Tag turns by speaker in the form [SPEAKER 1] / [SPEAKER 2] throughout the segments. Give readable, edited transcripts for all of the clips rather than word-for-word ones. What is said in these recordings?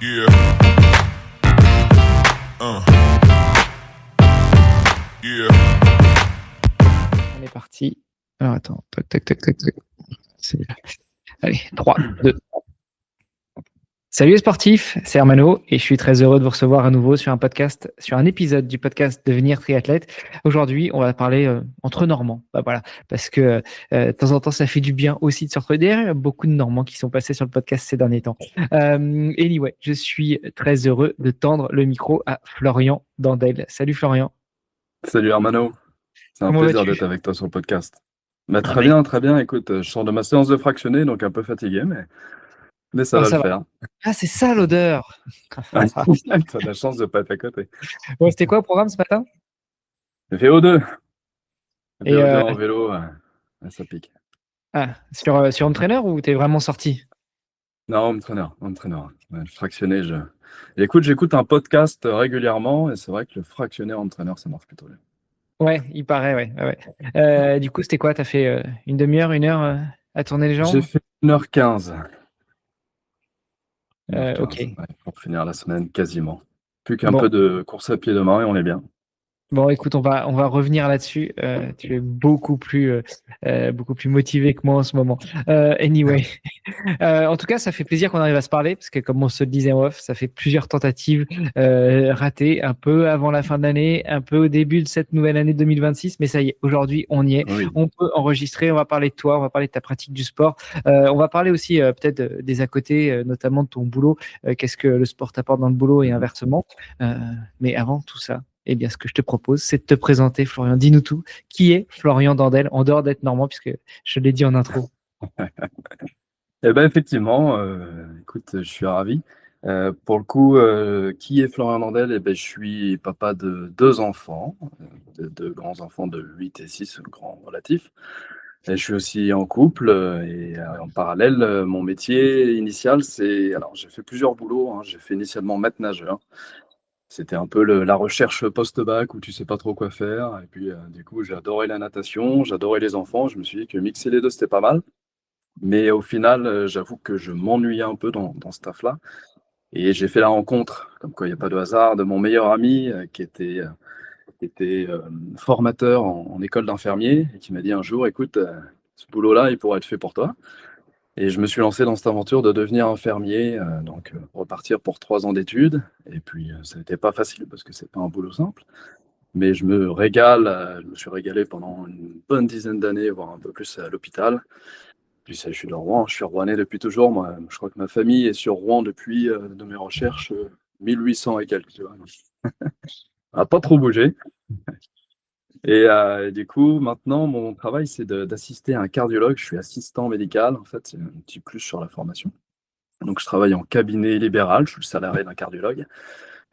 [SPEAKER 1] Yeah. Yeah.
[SPEAKER 2] On est parti. Alors attends, tac, tac, tac, tac, tac. Allez, 3, 2. Salut les sportifs, c'est Hermano et je suis très heureux de vous recevoir à nouveau sur un épisode du podcast Devenir triathlète. Aujourd'hui, on va parler entre Normands. Voilà, parce que de temps en temps, ça fait du bien aussi de se retrouver derrière. Il y a beaucoup de Normands qui sont passés sur le podcast ces derniers temps. Anyway, je suis très heureux de tendre le micro à Florian Dandel. Salut Florian.
[SPEAKER 3] Salut Hermano, c'est un
[SPEAKER 2] Comment
[SPEAKER 3] plaisir
[SPEAKER 2] vas-tu?
[SPEAKER 3] d'être avec toi sur le podcast. Bah,
[SPEAKER 2] Ah
[SPEAKER 3] très
[SPEAKER 2] bah,
[SPEAKER 3] bien, très bien. Écoute, je sors de ma séance de fractionné, donc un peu fatigué, mais ça
[SPEAKER 2] comment
[SPEAKER 3] va le
[SPEAKER 2] ça va?
[SPEAKER 3] faire.
[SPEAKER 2] Ah, c'est ça l'odeur.
[SPEAKER 3] Ouais, t'as de la chance de pas être à côté.
[SPEAKER 2] Bon, c'était quoi le programme ce matin?
[SPEAKER 3] VO2,
[SPEAKER 2] Et
[SPEAKER 3] VO2 en vélo, ça pique.
[SPEAKER 2] sur Entraîneur ou t'es vraiment sorti?
[SPEAKER 3] Non, home trainer. Ouais, le fractionné, j'écoute un podcast régulièrement, et c'est vrai que le fractionné home trainer, ça marche plutôt bien.
[SPEAKER 2] Ouais, il paraît, ouais. Du coup, c'était quoi? T'as fait une demi-heure, 1 heure à tourner les
[SPEAKER 3] J'ai
[SPEAKER 2] jambes?
[SPEAKER 3] fait 1h15. 1h15,
[SPEAKER 2] Ok.
[SPEAKER 3] ouais, pour finir la semaine quasiment. Plus qu'un
[SPEAKER 2] Bon.
[SPEAKER 3] peu de course à pied demain et on est bien.
[SPEAKER 2] Bon, écoute, on va revenir là-dessus. Tu es beaucoup plus motivé que moi en ce moment. Anyway, en tout cas, ça fait plaisir qu'on arrive à se parler parce que, comme on se le disait en off, ça fait plusieurs tentatives ratées, un peu avant la fin de l'année, un peu au début de cette nouvelle année 2026. Mais ça y est, aujourd'hui, on y est.
[SPEAKER 3] Oui.
[SPEAKER 2] On peut enregistrer. On va parler de toi, on va parler de ta pratique du sport. On va parler aussi peut-être des à côté, notamment de ton boulot. Qu'est-ce que le sport t'apporte dans le boulot et inversement. Mais avant tout ça. Eh bien, ce que je te propose, c'est de te présenter, Florian. Dis-nous tout. Qui est Florian Dandel, en dehors d'être normand, puisque je l'ai dit en intro?
[SPEAKER 3] Eh ben effectivement, écoute, je suis ravi. Pour le coup, qui est Florian Mandel? Eh ben, je suis papa de 2 enfants, de 2 grands enfants de 8 et 6, grands relatifs. Et je suis aussi en couple, en parallèle, mon métier initial, alors j'ai fait plusieurs boulots, hein. J'ai fait initialement maître nageur. C'était un peu la recherche post-bac où tu sais pas trop quoi faire. Et puis, du coup, j'ai adoré la natation, j'adorais les enfants. Je me suis dit que mixer les 2 c'était pas mal. Mais au final, j'avoue que je m'ennuyais un peu dans ce taf-là et j'ai fait la rencontre, comme quoi il y a pas de hasard, de mon meilleur ami, qui était formateur en école d'infirmier et qui m'a dit un jour: «Écoute, ce boulot-là, il pourrait être fait pour toi» et je me suis lancé dans cette aventure de devenir infirmier, repartir pour 3 ans d'études et puis, ça n'était pas facile parce que c'est pas un boulot simple, mais je me suis régalé pendant une bonne dizaine d'années, voire un peu plus à l'hôpital. Puis ça, je suis de Rouen, je suis rouennais depuis toujours. Moi, je crois que ma famille est sur Rouen depuis, de mes recherches, 1800 et quelques, tu vois? Donc on n'a pas trop bougé et du coup, maintenant, mon travail, c'est d'assister un cardiologue. Je suis assistant médical, en fait, c'est un petit plus sur la formation. Donc je travaille en cabinet libéral, je suis le salarié d'un cardiologue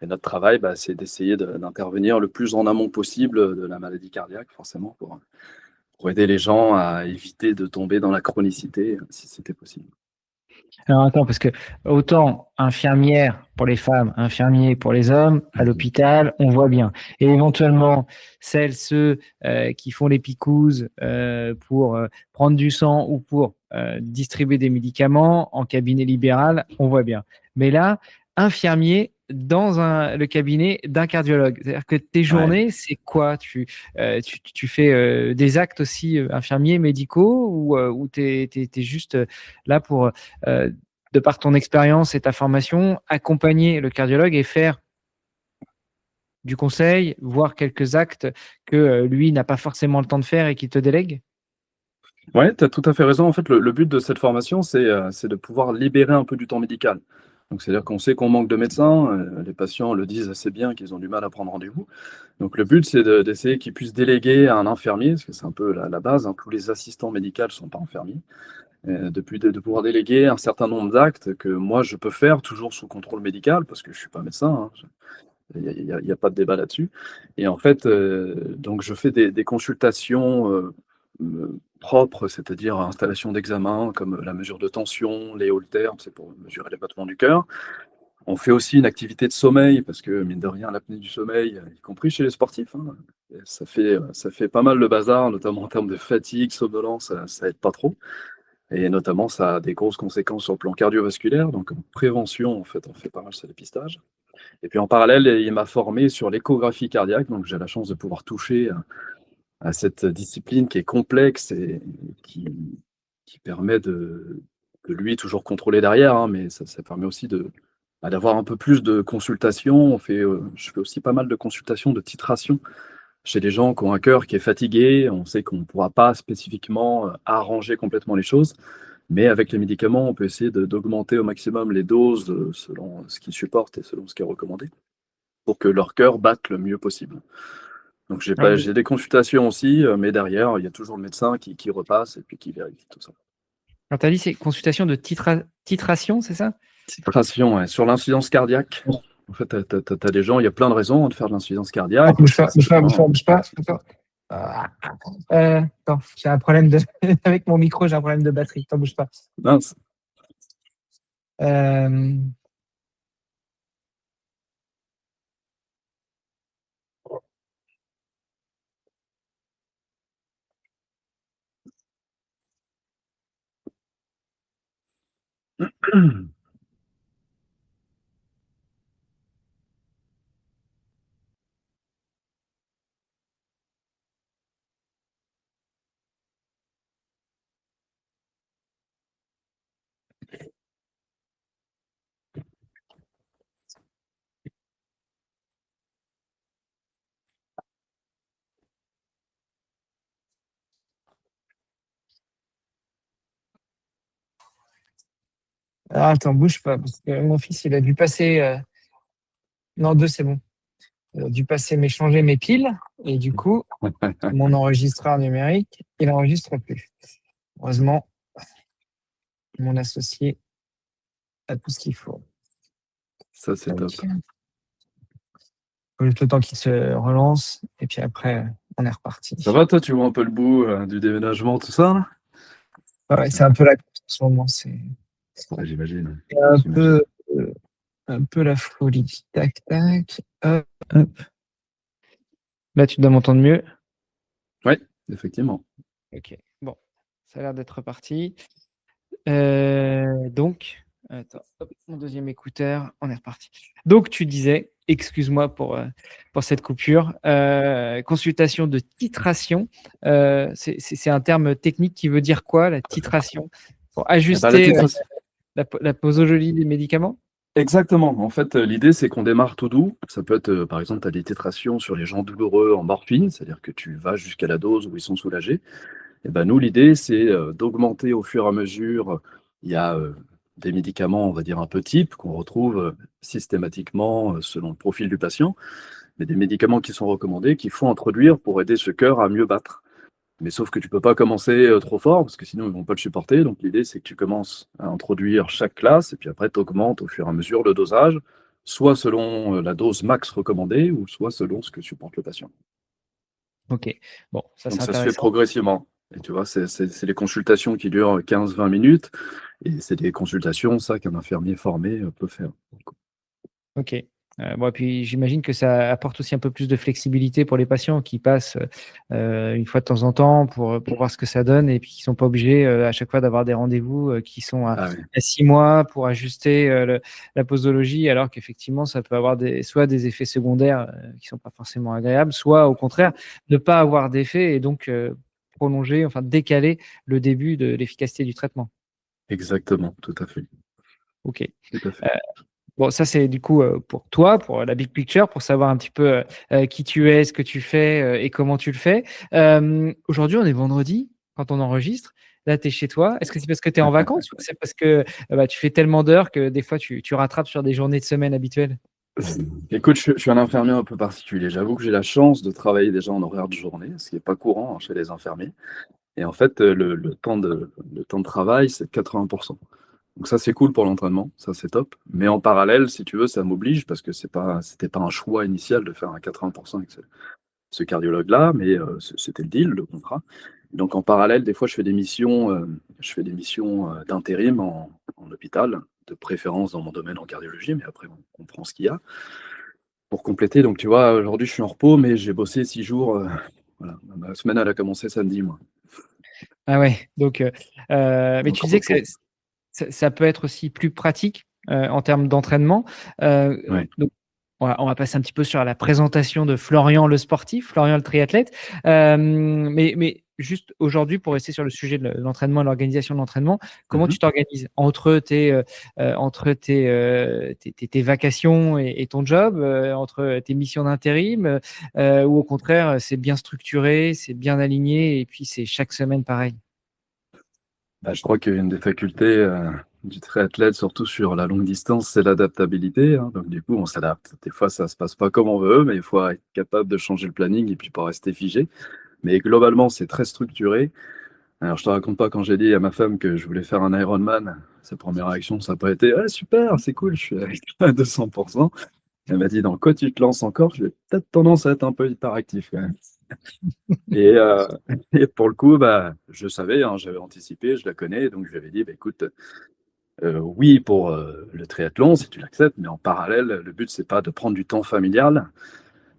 [SPEAKER 3] et notre travail, bah, c'est d'essayer d'intervenir le plus en amont possible, de la maladie cardiaque, forcément, pour aider les gens à éviter de tomber dans la chronicité, si c'était possible.
[SPEAKER 2] Alors attends, parce que autant infirmière pour les femmes, infirmier pour les hommes, à l'hôpital, on voit bien. Et éventuellement, ceux qui font les picouzes pour prendre du sang ou pour distribuer des médicaments en cabinet libéral, on voit bien. Mais là, infirmier dans le cabinet d'un cardiologue. C'est-à-dire que tes
[SPEAKER 3] Ouais.
[SPEAKER 2] journées, c'est quoi? Tu fais des actes aussi infirmiers, médicaux, ou tu es juste là pour de par ton expérience et ta formation, accompagner le cardiologue et faire du conseil, voire quelques actes que lui n'a pas forcément le temps de faire et qu'il te délègue?
[SPEAKER 3] Ouais, tu as tout à fait raison. En fait, le but de cette formation, c'est de pouvoir libérer un peu du temps médical. Donc, c'est-à-dire qu'on sait qu'on manque de médecins, les patients le disent assez bien qu'ils ont du mal à prendre rendez-vous. Donc, le but, c'est d'essayer qu'ils puissent déléguer à un infirmier, parce que c'est un peu la base, hein. Tous les assistants médicaux ne sont pas infirmiers. De pouvoir déléguer un certain nombre d'actes que moi, je peux faire, toujours sous contrôle médical, parce que je ne suis pas médecin, hein. Il y a pas de débat là-dessus et en fait, donc je fais des consultations, propres, c'est-à-dire installation d'examen comme la mesure de tension, les holters, c'est pour mesurer les battements du cœur. On fait aussi une activité de sommeil parce que mine de rien, l'apnée du sommeil, y compris chez les sportifs, hein, et ça fait pas mal le bazar, notamment en termes de fatigue, somnolence, ça aide pas trop. Et notamment, ça a des grosses conséquences sur le plan cardiovasculaire. Donc, en prévention, en fait, on fait pas mal ce dépistage. Et puis, en parallèle, il m'a formé sur l'échographie cardiaque. Donc, j'ai la chance de pouvoir toucher à cette discipline qui est complexe et qui permet de lui toujours contrôler derrière, hein, mais ça permet aussi d'avoir un peu plus de consultations. Je fais aussi pas mal de consultations de titration chez des gens qui ont un cœur qui est fatigué. On sait qu'on ne pourra pas spécifiquement arranger complètement les choses, mais avec les médicaments, on peut essayer d'augmenter au maximum les doses selon ce qu'ils supportent et selon ce qui est recommandé pour que leur cœur batte le mieux possible. Donc j'ai des consultations aussi, mais derrière, il y a toujours le médecin qui repasse et puis qui vérifie tout ça.
[SPEAKER 2] Alors, tu as dit c'est consultation de titration, c'est ça?
[SPEAKER 3] Titration, ouais, sur l'insuffisance cardiaque. En fait, tu as des gens, il y a plein de raisons de faire de l'insuffisance
[SPEAKER 1] Ah,
[SPEAKER 3] cardiaque.
[SPEAKER 1] bouge pas, bouge pas, bouge pas, bouge pas. Attends. Attends, j'ai un problème de. Avec mon micro, j'ai un problème de batterie. Attends, bouge pas.
[SPEAKER 3] Mince.
[SPEAKER 1] Euh, attends, bouge pas, parce que mon fils, il a dû passer. Non, deux, c'est bon. Il a dû passer changer mes piles, et du coup, mon enregistreur numérique, il n'enregistre plus. Heureusement, mon associé a tout ce qu'il faut.
[SPEAKER 3] Ça, c'est top.
[SPEAKER 1] Faut juste le temps qu'il se relance, et puis après, on est reparti.
[SPEAKER 3] Ça va, toi, tu vois un peu le bout du déménagement, tout ça, là?
[SPEAKER 1] Ouais, c'est un peu la course en ce moment.
[SPEAKER 3] Ouais, j'imagine.
[SPEAKER 1] Un peu la folie. Tac, tac. Hop.
[SPEAKER 2] Là, tu dois m'entendre mieux.
[SPEAKER 3] Oui, effectivement.
[SPEAKER 2] Ok, bon, ça a l'air d'être reparti. Donc, attends, hop, mon deuxième écouteur, on est reparti. Donc, tu disais, excuse-moi pour cette coupure, consultation de titration. C'est un terme technique qui veut dire quoi, la titration? Pour ajuster la posologie des médicaments?
[SPEAKER 3] Exactement. En fait, l'idée, c'est qu'on démarre tout doux. Ça peut être, par exemple, tu as des titrations sur les gens douloureux en morphine, c'est-à-dire que tu vas jusqu'à la dose où ils sont soulagés. Et ben, nous, l'idée, c'est d'augmenter au fur et à mesure. Il y a des médicaments, on va dire, un peu types qu'on retrouve systématiquement selon le profil du patient, mais des médicaments qui sont recommandés, qu'il faut introduire pour aider ce cœur à mieux battre. Mais sauf que tu peux pas commencer trop fort, parce que sinon ils vont pas le supporter. Donc l'idée, c'est que tu commences à introduire chaque classe, et puis après, tu augmentes au fur et à mesure le dosage, soit selon la dose max recommandée, ou soit selon ce que supporte le patient.
[SPEAKER 2] Ok, bon, ça c'est
[SPEAKER 3] Donc ça se fait
[SPEAKER 2] intéressant.
[SPEAKER 3] progressivement. Et tu vois, c'est les consultations qui durent 15-20 minutes, et c'est des consultations, ça, qu'un infirmier formé peut faire.
[SPEAKER 2] Ok. Bon, et puis j'imagine que ça apporte aussi un peu plus de flexibilité pour les patients qui passent une fois de temps en temps pour voir ce que ça donne et puis qui ne sont pas obligés à chaque fois d'avoir des rendez-vous qui sont à 6 mois pour ajuster la posologie, alors qu'effectivement, ça peut avoir soit des effets secondaires qui ne sont pas forcément agréables, soit au contraire, ne pas avoir d'effet et donc prolonger, enfin décaler le début de l'efficacité du traitement.
[SPEAKER 3] Exactement, tout à fait.
[SPEAKER 2] Ok.
[SPEAKER 3] Tout à fait.
[SPEAKER 2] Bon, ça, c'est du coup pour toi, pour la big picture, pour savoir un petit peu qui tu es, ce que tu fais et comment tu le fais. Aujourd'hui, on est vendredi quand on enregistre. Là, tu es chez toi. Est-ce que c'est parce que tu es en vacances ou c'est parce que tu fais tellement d'heures que des fois, tu rattrapes sur des journées de semaine habituelles?
[SPEAKER 3] Écoute, je suis un infirmier un peu particulier. J'avoue que j'ai la chance de travailler déjà en horaire de journée, ce qui n'est pas courant chez les infirmiers. Et en fait, le temps de travail, c'est 80%. Donc ça, c'est cool pour l'entraînement, ça c'est top. Mais en parallèle, si tu veux, ça m'oblige parce que c'était pas un choix initial de faire un 80% avec ce cardiologue-là, mais c'était le deal, le contrat. Donc en parallèle, des fois, je fais des missions d'intérim en hôpital, de préférence dans mon domaine en cardiologie, mais après on prend ce qu'il y a. Pour compléter, donc tu vois, aujourd'hui je suis en repos, mais j'ai bossé 6 jours. Voilà, ma semaine elle a commencé samedi, moi.
[SPEAKER 2] Ah ouais, donc, mais
[SPEAKER 3] Donc,
[SPEAKER 2] tu disais que ça peut être aussi plus pratique, en termes d'entraînement.
[SPEAKER 3] ouais.
[SPEAKER 2] Donc on va passer un petit peu sur la présentation de Florian le sportif, Florian le triathlète. Mais juste aujourd'hui, pour rester sur le sujet de l'entraînement et l'organisation de l'entraînement, comment tu
[SPEAKER 3] Mhm.
[SPEAKER 2] t'organises entre tes vacations et ton job, entre tes missions d'intérim, ou au contraire, c'est bien structuré, c'est bien aligné et puis c'est chaque semaine pareil?
[SPEAKER 3] Bah, je crois qu'une des facultés du triathlète, surtout sur la longue distance, c'est l'adaptabilité, hein. Donc, du coup, on s'adapte. Des fois, ça se passe pas comme on veut, mais il faut être capable de changer le planning et puis pas rester figé. Mais globalement, c'est très structuré. Alors, je te raconte pas quand j'ai dit à ma femme que je voulais faire un Ironman, sa première réaction, ça n'a pas été «Ouais, super, c'est cool, je suis avec toi à 200%. Elle m'a dit «Dans quoi tu te lances encore?» J'ai peut-être tendance à être un peu hyperactif quand même. Et, euh, et pour le coup, bah, je savais, hein, j'avais anticipé, je la connais, donc je lui avais dit bah, écoute, oui pour le triathlon, si tu l'acceptes, mais en parallèle, le but, c'est pas de prendre du temps familial.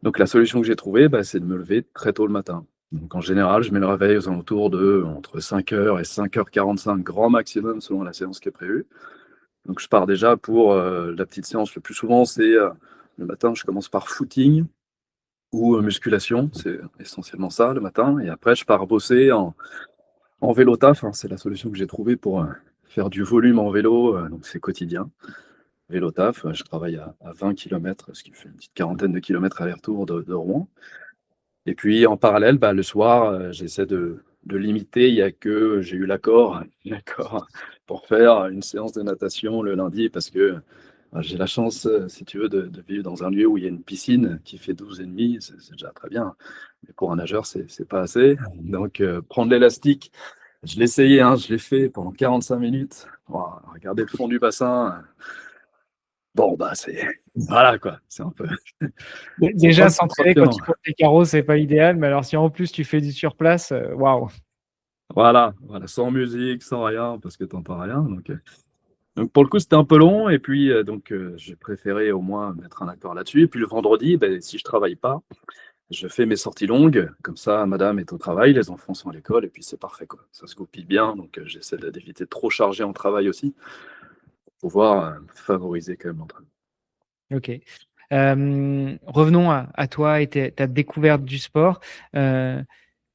[SPEAKER 3] Donc la solution que j'ai trouvée, bah, c'est de me lever très tôt le matin. Donc en général, je mets le réveil aux alentours de entre 5 h et 5 h 45, grand maximum selon la séance qui est prévue. Donc je pars déjà pour la petite séance. Le plus souvent, c'est le matin, je commence par footing ou musculation. C'est essentiellement ça le matin. Et après, je pars bosser en vélo taf, hein. C'est la solution que j'ai trouvée pour faire du volume en vélo. Donc c'est quotidien. Vélo taf, je travaille à 20 km, ce qui fait une petite quarantaine de kilomètres aller-retour de Rouen. Et puis en parallèle, bah, le soir, j'essaie de limiter. Il y a que j'ai eu l'accord pour faire une séance de natation le lundi parce que j'ai la chance, si tu veux, de vivre dans un lieu où il y a une piscine qui fait 12,5, c'est déjà très bien. Mais pour un nageur, c'est pas assez. Donc prendre l'élastique, je l'ai essayé, hein, je l'ai fait pendant 45 minutes. Ouah, regarder le fond du bassin. Bon, bah c'est voilà quoi, c'est un peu. C'est pas
[SPEAKER 2] Déjà,
[SPEAKER 3] le plus
[SPEAKER 2] s'entraîner quand
[SPEAKER 3] passionnant.
[SPEAKER 2] tu portes tes carreaux, c'est pas idéal, mais alors si en plus tu fais du surplace, waouh!
[SPEAKER 3] Voilà, voilà, sans musique, sans rien, parce que t'entends rien. Donc pour le coup, c'était un peu long, et puis j'ai préféré au moins mettre un accord là-dessus. Et puis le vendredi, ben, si je travaille pas, je fais mes sorties longues, comme ça, madame est au travail, les enfants sont à l'école, et puis c'est parfait, quoi. Ça se goupille bien, donc j'essaie d'éviter de trop charger en travail aussi, pour pouvoir favoriser quand même l'entraînement.
[SPEAKER 2] OK. Revenons à toi et ta découverte du sport. Heu,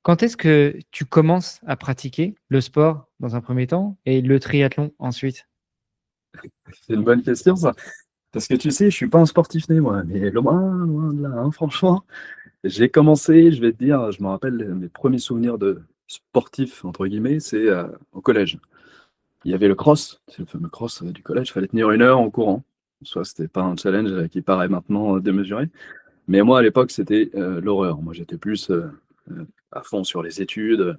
[SPEAKER 2] Quand est-ce que tu commences à pratiquer le sport dans un premier temps et le triathlon ensuite?
[SPEAKER 3] C'est une bonne question, ça. Parce que tu sais, je suis pas un sportif né, moi, mais loin, loin de là, hein, franchement. J'ai commencé, je vais te dire, je me rappelle mes premiers souvenirs de sportif, entre guillemets, c'est au collège. Il y avait le cross, c'est le fameux cross du collège, il fallait tenir 1 heure en courant. Soit c'était pas un challenge qui paraît maintenant démesuré, mais moi à l'époque c'était l'horreur. Moi j'étais plus à fond sur les études,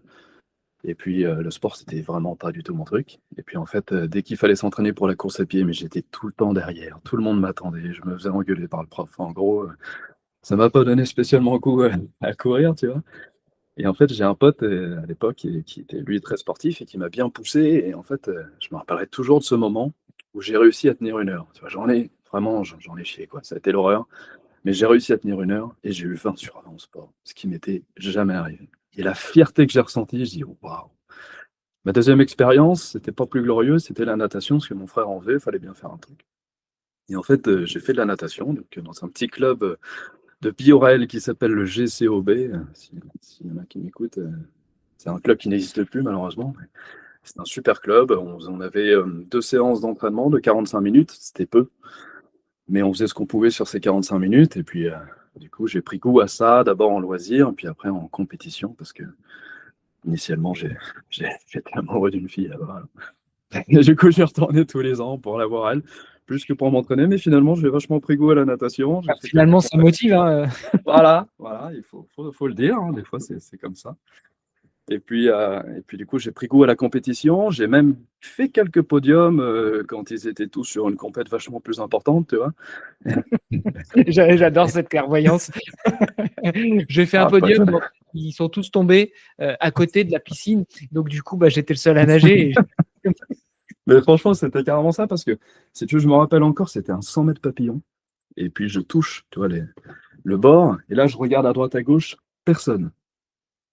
[SPEAKER 3] et puis le sport c'était vraiment pas du tout mon truc. Et puis en fait, dès qu'il fallait s'entraîner pour la course à pied, mais j'étais tout le temps derrière, tout le monde m'attendait, je me faisais engueuler par le prof. En gros, ça m'a pas donné spécialement goût à courir, tu vois. Et en fait, j'ai un pote à l'époque qui était lui très sportif et qui m'a bien poussé. Et en fait, je me rappellerai toujours de ce moment où j'ai réussi à tenir 1 heure. Tu vois, j'en ai chié, quoi. Ça a été l'horreur. Mais j'ai réussi à tenir 1 heure et j'ai eu 20 sur 20 au sport, ce qui m'était jamais arrivé. Et la fierté que j'ai ressentie, je dis waouh. Ma deuxième expérience, c'était pas plus glorieux, c'était la natation, parce que mon frère en faisait, il fallait bien faire un truc. Et en fait, j'ai fait de la natation donc, dans un petit club de Biorel qui s'appelle le GCOB. S'il y en a qui m'écoutent, c'est un club qui n'existe plus malheureusement. C'est un super club. On avait 2 séances d'entraînement de 45 minutes, c'était peu, mais on faisait ce qu'on pouvait sur ces 45 minutes. Et puis, du coup, j'ai pris goût à ça, d'abord en loisir, et puis après en compétition, parce que initialement, j'étais amoureux d'une fille là-bas. Et du coup, j'y retournais tous les ans pour la voir elle, plus que pour m'entraîner, mais finalement, j'ai vachement pris goût à la natation. J'ai
[SPEAKER 2] Bah,
[SPEAKER 3] fait quelques
[SPEAKER 2] finalement, ça
[SPEAKER 3] compétitions.
[SPEAKER 2] motive, hein.
[SPEAKER 3] Voilà, voilà, il faut le dire, hein, des fois c'est comme ça. Et puis du coup, j'ai pris goût à la compétition. J'ai même fait quelques podiums quand ils étaient tous sur une compète vachement plus importante, tu vois.
[SPEAKER 2] J'adore cette clairvoyance. J'ai fait un
[SPEAKER 3] Ah, pas
[SPEAKER 2] podium,
[SPEAKER 3] ça.
[SPEAKER 2] bon, ils sont tous tombés, à côté de la piscine, donc du coup, bah, j'étais le seul à nager et
[SPEAKER 3] Mais franchement, c'était carrément ça parce que, si tu veux, je me rappelle encore, c'était un 100 mètres papillon. Et puis je touche, tu vois, le bord. Et là, je regarde à droite, à gauche, personne.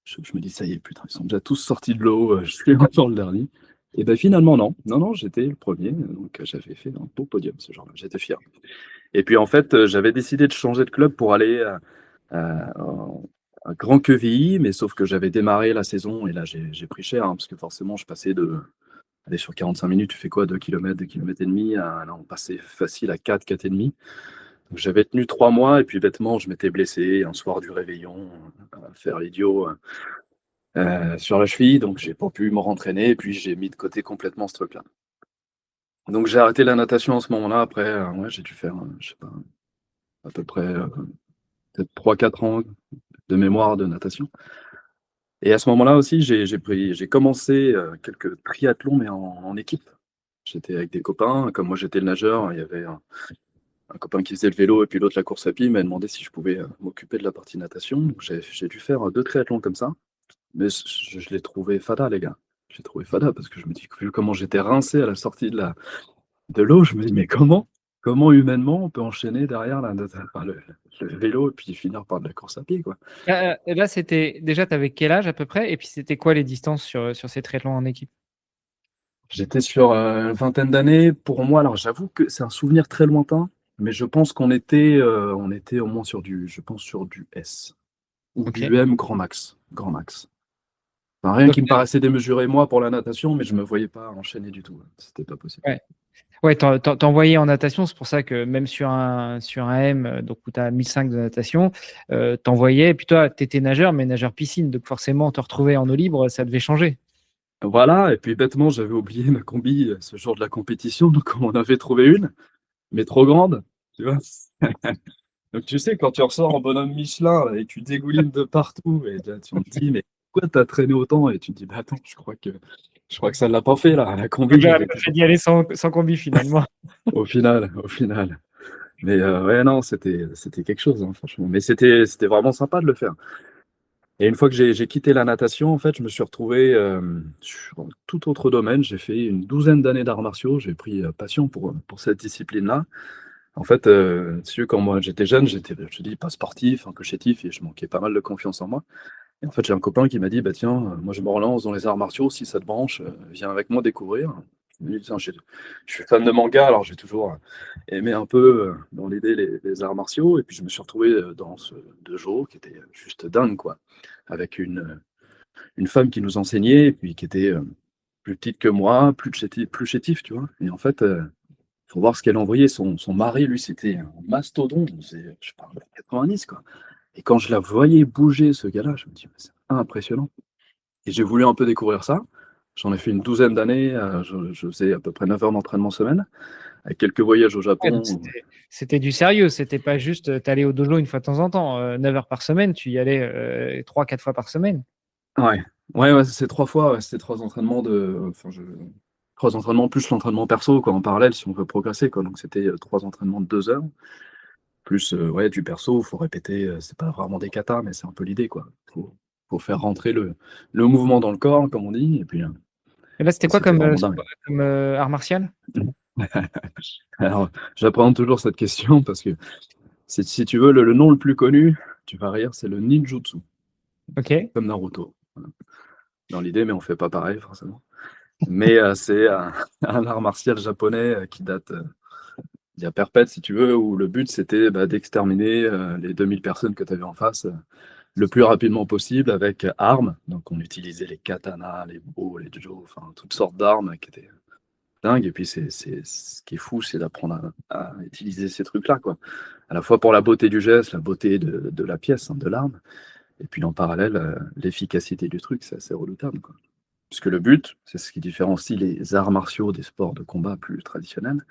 [SPEAKER 3] Je me dis, ça y est, putain, ils sont déjà tous sortis de l'eau, je suis encore le dernier. Et ben finalement, non. Non, non, j'étais le premier. Donc, j'avais fait un beau podium ce jour-là. J'étais fier. Et puis, en fait, j'avais décidé de changer de club pour aller à Grand Quevilly, mais sauf que j'avais démarré la saison et là, j'ai pris cher, hein, parce que forcément, je passais aller sur 45 minutes, tu fais quoi, 2 km, 2 km et demi, là, on passait facile à 4, 4 et demi. Donc, j'avais tenu 3 mois et puis bêtement, je m'étais blessé un soir du réveillon, à faire l'idiot sur la cheville, donc j'ai pas pu me rentraîner et puis j'ai mis de côté complètement ce truc-là. Donc j'ai arrêté la natation à ce moment-là. Après, ouais, j'ai dû faire, je sais pas, à peu près peut-être 3-4 ans de mémoire de natation. Et à ce moment-là aussi, j'ai commencé quelques triathlons, mais en équipe. J'étais avec des copains. Comme moi, j'étais le nageur, il y avait un copain qui faisait le vélo et puis l'autre la course à pied. Il m'a demandé si je pouvais m'occuper de la partie natation. Donc j'ai dû faire 2 triathlons comme ça. Mais je l'ai trouvé fada, les gars. J'ai trouvé fada parce que je me dis, vu comment j'étais rincé à la sortie de l'eau, je me dis, mais comment humainement on peut enchaîner derrière le vélo et puis finir par de la course à pied, quoi.
[SPEAKER 2] Et là, c'était déjà, tu avais quel âge à peu près? Et puis, c'était quoi les distances sur ces triathlons en équipe?
[SPEAKER 3] J'étais sur une vingtaine d'années. Pour moi, alors j'avoue que c'est un souvenir très lointain, mais je pense on était au moins je pense sur du S ou
[SPEAKER 2] Ok.
[SPEAKER 3] du M grand max, grand max. Enfin, rien
[SPEAKER 2] Donc,
[SPEAKER 3] qui me paraissait démesuré moi pour la natation, mais je me voyais pas enchaîner du tout. C'était pas possible.
[SPEAKER 2] ouais. Ouais, t'envoyais en natation, c'est pour ça que même sur un M, donc où tu as 1005 de natation, t'envoyais, et puis toi, tu étais nageur, mais nageur piscine, donc forcément, te retrouver en eau libre, ça devait changer.
[SPEAKER 3] Voilà, et puis bêtement, j'avais oublié ma combi ce jour de la compétition, donc on en avait trouvé une, mais trop grande, tu vois. Donc tu sais, quand tu ressors en bonhomme Michelin là, et tu dégoulines de partout, et là, tu te dis, mais pourquoi t'as traîné autant? Et tu te dis, bah attends, je crois que ça ne l'a pas fait là, la combi,
[SPEAKER 2] Donc,
[SPEAKER 3] elle
[SPEAKER 2] j'aurais
[SPEAKER 3] était
[SPEAKER 2] fait d'y aller sans combi finalement.
[SPEAKER 3] au final. Mais ouais, non, c'était quelque chose, hein, franchement. Mais c'était vraiment sympa de le faire. Et une fois que j'ai quitté la natation, en fait, je me suis retrouvé sur un tout autre domaine. J'ai fait une douzaine d'années d'arts martiaux. J'ai pris passion pour cette discipline-là. En fait, tu sais, quand moi j'étais jeune, j'étais, je te dis, pas sportif, un peu chétif, et je manquais pas mal de confiance en moi. Et en fait, j'ai un copain qui m'a dit, bah tiens, moi je me relance dans les arts martiaux, si ça te branche, viens avec moi découvrir. Je me dis, tiens, je suis fan de manga, alors j'ai toujours aimé un peu dans l'idée les arts martiaux, et puis je me suis retrouvé dans ce dojo qui était juste dingue, quoi, avec une femme qui nous enseignait, et puis qui était plus petite que moi, plus chétif, tu vois. Et en fait, faut voir ce qu'elle envoyait. Son mari, lui, c'était un mastodonte, je parle de 90, quoi. Et quand je la voyais bouger, ce gars-là, je me dis, mais c'est impressionnant. Et j'ai voulu un peu découvrir ça. J'en ai fait une douzaine d'années. Je faisais à peu près 9 heures d'entraînement semaine, avec quelques voyages au
[SPEAKER 2] Ouais, donc
[SPEAKER 3] Japon.
[SPEAKER 2] c'était du sérieux, c'était pas juste t'allais au dojo une fois de temps en temps. 9 heures par semaine, tu y allais 3-4 fois par semaine.
[SPEAKER 3] Ouais, ouais, ouais, c'est 3 fois. Ouais, c'était 3 entraînements enfin, 3 entraînements plus l'entraînement perso, quoi, en parallèle, si on veut progresser, quoi. Donc c'était 3 entraînements de 2 heures. Plus ouais, du perso, il faut répéter, c'est pas vraiment des katas, mais c'est un peu l'idée, quoi. Faut faire rentrer le mouvement dans le corps, comme on dit, et puis
[SPEAKER 2] Et là, c'était quoi
[SPEAKER 3] c'était
[SPEAKER 2] comme,
[SPEAKER 3] vraiment dingue.
[SPEAKER 2] comme art martial?
[SPEAKER 3] Alors, j'apprends toujours cette question parce que si tu veux, le nom le plus connu, tu vas rire, c'est le ninjutsu,
[SPEAKER 2] Ok.
[SPEAKER 3] comme Naruto. Voilà. Dans l'idée, mais on fait pas pareil, forcément. Mais c'est un art martial japonais qui date il y a perpète, si tu veux, où le but c'était d'exterminer les 2000 personnes que tu avais en face le plus rapidement possible avec armes. Donc on utilisait les katanas, les bo, les jo, enfin toutes sortes d'armes qui étaient dingues. Et puis ce qui est fou, c'est d'apprendre à utiliser ces trucs-là, quoi. À la fois pour la beauté du geste, la beauté de la pièce, hein, de l'arme, et puis en parallèle, l'efficacité du truc, c'est assez redoutable, quoi. Puisque le but, c'est ce qui différencie les arts martiaux des sports de combat plus traditionnels,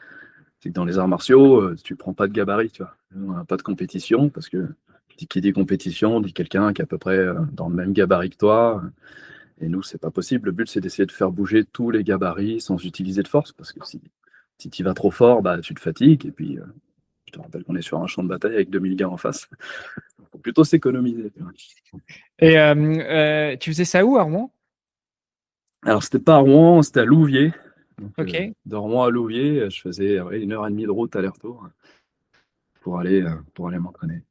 [SPEAKER 3] c'est que dans les arts martiaux, tu prends pas de gabarit, tu vois. On n'a pas de compétition, parce que qui dit compétition, dit quelqu'un qui est à peu près dans le même gabarit que toi. Et nous, c'est pas possible. Le but, c'est d'essayer de faire bouger tous les gabarits sans utiliser de force, parce que si tu vas trop fort, bah, tu te fatigues. Et puis, je te rappelle qu'on est sur un champ de bataille avec 2000 gars en face. Il faut plutôt s'économiser, tu vois.
[SPEAKER 2] Et tu faisais ça où, à Rouen?
[SPEAKER 3] Alors, c'était pas à Rouen, c'était à Louviers. Donc,
[SPEAKER 2] Ok.
[SPEAKER 3] de Rouen à Louviers, je faisais 1 heure et demie de route aller-retour pour aller m'entraîner.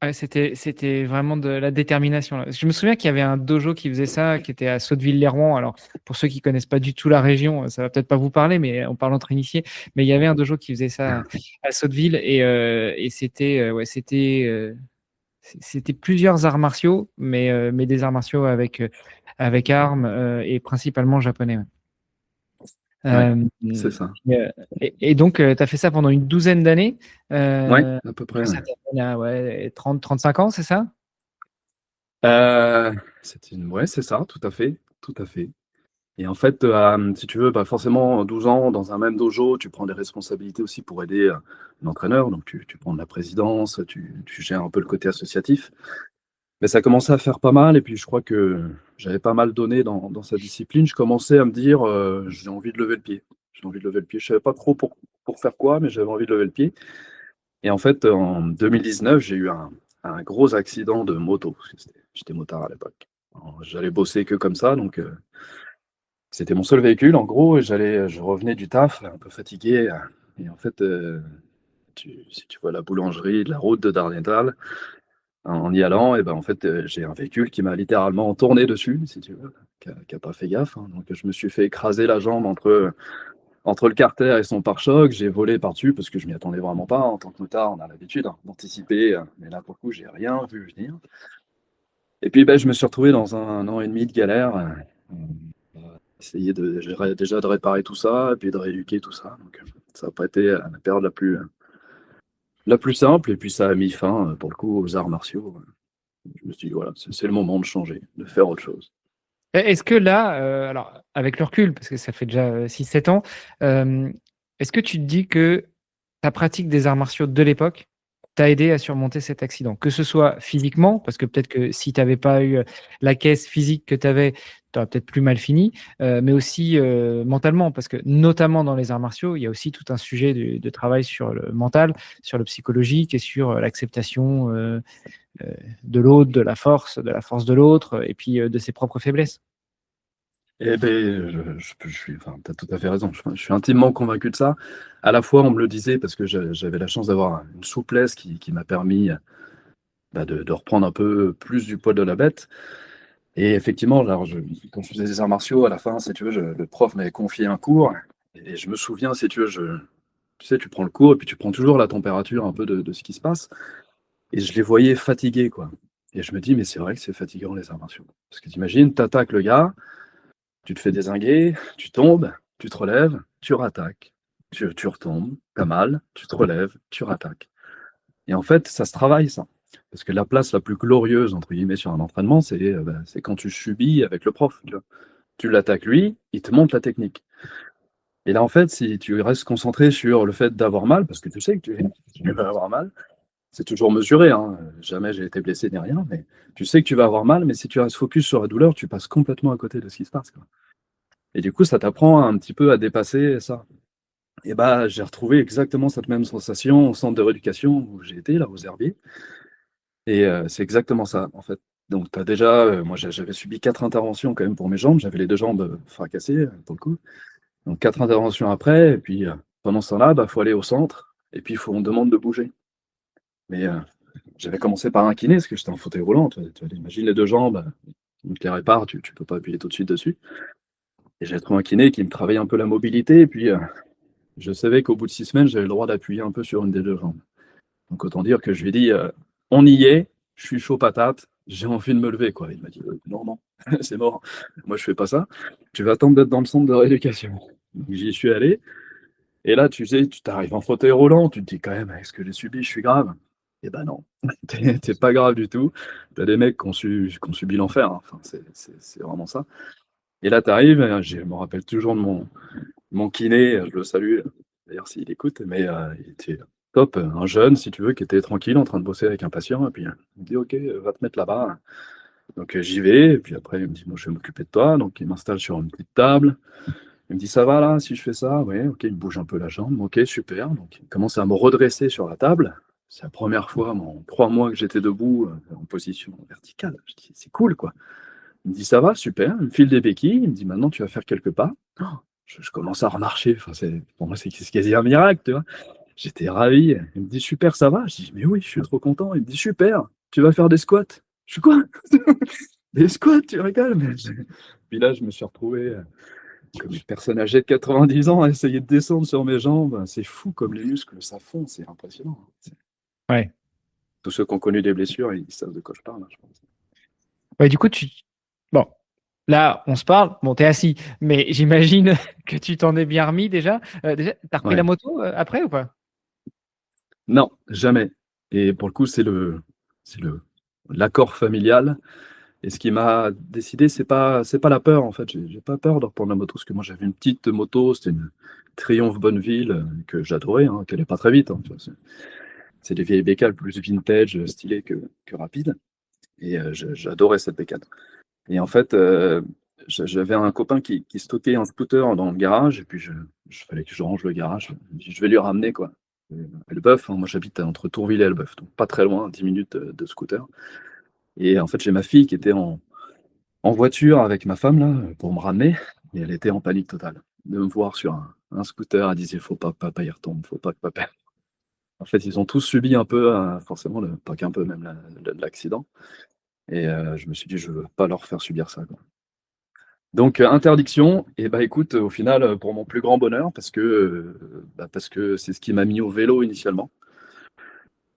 [SPEAKER 2] Ouais, c'était vraiment de la détermination, là. Je me souviens qu'il y avait un dojo qui faisait ça, qui était à Sotteville-lès-Rouen. Alors, pour ceux qui connaissent pas du tout la région, ça va peut-être pas vous parler, mais on parle entre initiés. Mais il y avait un dojo qui faisait ça à Sotteville et c'était, ouais, c'était plusieurs arts martiaux, mais des arts martiaux avec armes, et principalement japonais, ouais.
[SPEAKER 3] Ouais,
[SPEAKER 2] Euh,
[SPEAKER 3] c'est ça.
[SPEAKER 2] et donc, tu as fait ça pendant une douzaine d'années.
[SPEAKER 3] Ouais, à peu près.
[SPEAKER 2] Ça t'amène à, ouais, 30-35 ans, c'est ça?
[SPEAKER 3] Euh, ouais, c'est ça, tout à fait, tout à fait. Et en fait, si tu veux, bah, forcément, 12 ans dans un même dojo, tu prends des responsabilités aussi pour aider l'entraîneur. Donc, tu prends de la présidence, tu gères un peu le côté associatif. Mais ça commençait à faire pas mal. Et puis, je crois que j'avais pas mal donné dans sa discipline. Je commençais à me dire, j'ai envie de lever le pied. J'ai envie de lever le pied. Je savais pas trop pour faire quoi, mais j'avais envie de lever le pied. Et en fait, en 2019, j'ai eu un gros accident de moto. Parce que j'étais motard à l'époque. Alors, j'allais bosser que comme ça, donc c'était mon seul véhicule. En gros, je revenais du taf, un peu fatigué. Et en fait, si tu vois la boulangerie de la route de Darnétal, en y allant, et ben en fait, j'ai un véhicule qui m'a littéralement tourné dessus, si tu veux, qui a pas fait gaffe, hein. Donc, je me suis fait écraser la jambe entre le carter et son pare-choc. J'ai volé par-dessus parce que je m'y attendais vraiment pas. En tant que motard, on a l'habitude, hein, d'anticiper, mais là, pour le coup, j'ai rien vu venir. Et puis, ben, je me suis retrouvé dans un an et demi de galère. Essayer déjà de réparer tout ça, et puis de rééduquer tout ça. Donc, ça n'a pas été la période la plus simple. Et puis, ça a mis fin, pour le coup, aux arts martiaux. Je me suis dit, voilà, c'est le moment de changer, de faire autre chose.
[SPEAKER 2] Est-ce que là, alors avec le recul, parce que ça fait déjà 6-7 ans, euh, est-ce que tu te dis que ta pratique des arts martiaux de l'époque t'a aidé à surmonter cet accident? Que ce soit physiquement, parce que peut-être que si tu n'avais pas eu la caisse physique que tu avais, tu aurais peut-être plus mal fini, mais aussi mentalement, parce que notamment dans les arts martiaux, il y a aussi tout un sujet de travail sur le mental, sur le psychologique et sur l'acceptation de l'autre, de la force de l'autre, et puis de ses propres faiblesses.
[SPEAKER 3] Eh ben, enfin, tu as tout à fait raison. Je suis intimement convaincu de ça. À la fois, on me le disait parce que j'avais la chance d'avoir une souplesse qui m'a permis, bah, de reprendre un peu plus du poil de la bête. Et effectivement, alors quand je faisais des arts martiaux, à la fin, si tu veux, le prof m'avait confié un cours. Et je me souviens, si tu veux, tu sais, tu prends le cours et puis tu prends toujours la température un peu de ce qui se passe. Et je les voyais fatigués, quoi. Et je me dis, mais c'est vrai que c'est fatigant les arts martiaux. Parce que t'imagines, t'attaques le gars, tu te fais dézinguer, tu tombes, tu te relèves, tu rattaques. Tu retombes, t'as mal, tu te relèves, tu rattaques. Et en fait, ça se travaille, ça. Parce que la place la plus glorieuse, entre guillemets, sur un entraînement, c'est quand tu subis avec le prof. Tu l'attaques lui, il te montre la technique. Et là, en fait, si tu restes concentré sur le fait d'avoir mal, parce que tu sais que tu vas avoir mal, c'est toujours mesuré, hein. Jamais j'ai été blessé ni rien, mais tu sais que tu vas avoir mal, mais si tu restes focus sur la douleur, tu passes complètement à côté de ce qui se passe, quoi. Et du coup, ça t'apprend un petit peu à dépasser ça. Et bah, j'ai retrouvé exactement cette même sensation au centre de rééducation où j'ai été, là, aux Herbiers. Et c'est exactement ça, en fait. Donc, tu as déjà, moi, j'avais subi 4 interventions quand même pour mes jambes. J'avais les 2 jambes fracassées, pour le coup. Donc, 4 interventions après. Et puis, pendant ce temps-là, il faut aller au centre. Et puis, on demande de bouger. Mais j'avais commencé par un kiné, parce que j'étais en fauteuil roulant. Tu imagines les 2 jambes, on te les répare, tu peux pas appuyer tout de suite dessus. Et j'avais trouvé un kiné qui me travaillait un peu la mobilité. Et puis, je savais qu'au bout de 6 semaines, j'avais le droit d'appuyer un peu sur une des 2 jambes. Donc autant dire que je lui ai dit, on y est, je suis chaud patate, j'ai envie de me lever, quoi. Il m'a dit, non, non, c'est mort. Moi, je fais pas ça. Tu vas attendre d'être dans le centre de rééducation. Donc, j'y suis allé. Et là, tu sais, tu t'arrives en fauteuil roulant, tu te dis quand même, est-ce que j'ai subi, je suis grave? Eh ben non, t'es pas grave du tout. T'as des mecs qui ont subi l'enfer, hein. Enfin, c'est vraiment ça. Et là, tu arrives, je me rappelle toujours de mon kiné, je le salue, d'ailleurs s'il écoute, mais il était top, un jeune, si tu veux, qui était tranquille en train de bosser avec un patient, et puis il me dit, ok, va te mettre là-bas. Donc j'y vais, et puis après il me dit, moi je vais m'occuper de toi, donc il m'installe sur une petite table, il me dit, ça va là, si je fais ça? Ouais, ok, il me bouge un peu la jambe, ok, super, donc il commence à me redresser sur la table. C'est la première fois en 3 mois que j'étais debout, en position verticale. Je dis, c'est cool, quoi. Il me dit, ça va, super, il me file des béquilles, il me dit, maintenant tu vas faire quelques pas. Je commence à remarcher. Enfin, pour moi, c'est quasi un miracle, tu vois. J'étais ravi. Il me dit super, ça va? Je dis mais oui, je suis trop content. Il me dit super, tu vas faire des squats. Je suis quoi? Des squats, tu rigoles? Puis là, je me suis retrouvé comme une personne âgée de 90 ans à essayer de descendre sur mes jambes. C'est fou comme les muscles, ça fond, c'est impressionnant.
[SPEAKER 2] Ouais.
[SPEAKER 3] Tous ceux qui ont connu des blessures, ils savent de quoi je parle, hein, je pense.
[SPEAKER 2] Ouais, du coup, bon, là, on se parle. Bon, t'es assis, mais j'imagine que tu t'en es bien remis déjà. Déjà, t'as repris la
[SPEAKER 3] Ouais.
[SPEAKER 2] moto après ou pas?
[SPEAKER 3] Non, jamais. Et pour le coup, c'est l'accord familial. Et ce qui m'a décidé, c'est pas la peur, en fait. J'ai pas peur de reprendre la moto, parce que moi, j'avais une petite moto, c'était une Triumph Bonneville, que j'adorais, hein, qui allait pas très vite, hein, tu vois. C'est des vieilles bécanes plus vintage, stylées que rapides. Et j'adorais cette bécane. Et en fait, j'avais un copain qui stockait un scooter dans le garage, et puis je fallait que je range le garage. Je dis, je vais lui ramener, quoi. Elbeuf, hein, moi j'habite entre Tourville et Elbeuf, donc pas très loin, 10 minutes de scooter. Et en fait, j'ai ma fille qui était en voiture avec ma femme là, pour me ramener, et elle était en panique totale de me voir sur un scooter. Elle disait, faut pas que papa y retombe, faut pas que papa. En fait, ils ont tous subi un peu, forcément, pas qu'un peu, même l'accident. Et je me suis dit, je veux pas leur faire subir ça, quoi. Donc, interdiction, et bah écoute, au final, pour mon plus grand bonheur, parce que c'est ce qui m'a mis au vélo initialement.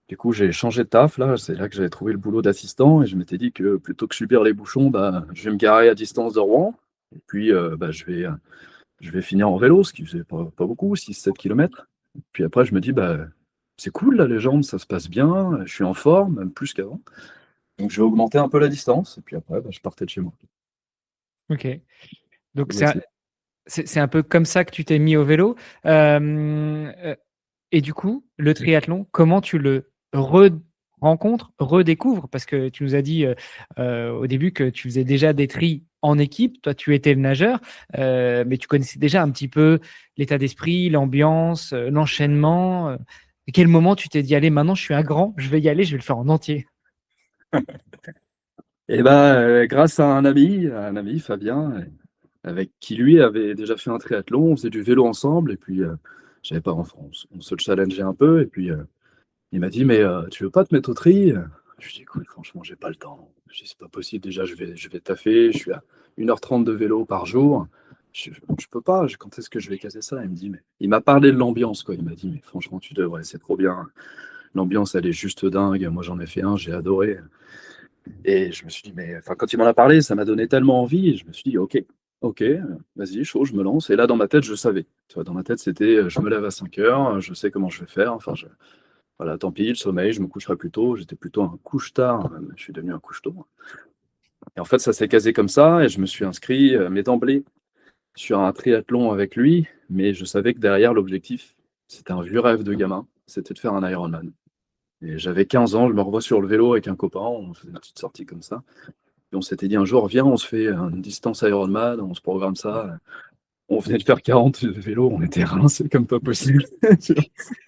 [SPEAKER 3] Du coup, j'ai changé de taf là, c'est là que j'avais trouvé le boulot d'assistant, et je m'étais dit que plutôt que subir les bouchons, bah, je vais me garer à distance de Rouen, et puis bah, je vais finir en vélo, ce qui faisait pas beaucoup, 6-7 km. Puis après, je me dis, bah, c'est cool là, les jambes, ça se passe bien, je suis en forme, même plus qu'avant. Donc, je vais augmenter un peu la distance, et puis après, bah, je partais de chez moi.
[SPEAKER 2] Ok. Donc
[SPEAKER 3] Voici.
[SPEAKER 2] c'est un peu comme ça que tu t'es mis au vélo. Et du coup, le triathlon, comment tu le rencontres, redécouvres? Parce que tu nous as dit au début que tu faisais déjà des tris en équipe. Toi, tu étais le nageur, mais tu connaissais déjà un petit peu l'état d'esprit, l'ambiance, l'enchaînement. À quel moment tu t'es dit, allez, maintenant je suis un grand, je vais y aller, je vais le faire en entier?
[SPEAKER 3] Et bah, grâce à un ami, Fabien, avec qui lui avait déjà fait un triathlon, on faisait du vélo ensemble, et puis j'avais pas, enfin, on se challengeait un peu, et puis il m'a dit, mais tu veux pas te mettre au tri? Je lui ai dit, écoute, franchement, j'ai pas le temps. Je lui ai dit, c'est pas possible, déjà, je vais taffer, je suis à 1h30 de vélo par jour. Je peux pas, quand est-ce que je vais casser ça? Il me dit, mais il m'a parlé de l'ambiance, quoi. Il m'a dit, mais franchement, tu devrais, c'est trop bien. L'ambiance, elle est juste dingue. Moi, j'en ai fait un, j'ai adoré. Et je me suis dit, mais enfin, quand il m'en a parlé, ça m'a donné tellement envie. Et je me suis dit, ok, vas-y, chaud, je me lance. Et là, dans ma tête, je savais. Tu vois, dans ma tête, c'était, je me lève à 5 heures, je sais comment je vais faire. Enfin, voilà, tant pis, le sommeil, je me coucherai plus tôt. J'étais plutôt un couche-tard, même. Je suis devenu un couche-tôt. Et en fait, ça s'est casé comme ça. Et je me suis inscrit, mais d'emblée, sur un triathlon avec lui. Mais je savais que derrière, l'objectif, c'était un vieux rêve de gamin. C'était de faire un Ironman. Et j'avais 15 ans, je me revois sur le vélo avec un copain. On faisait une petite sortie comme ça. Et on s'était dit un jour, viens, on se fait une distance Ironman, on se programme ça. On venait de faire 40 de vélo, on était rincés comme pas possible.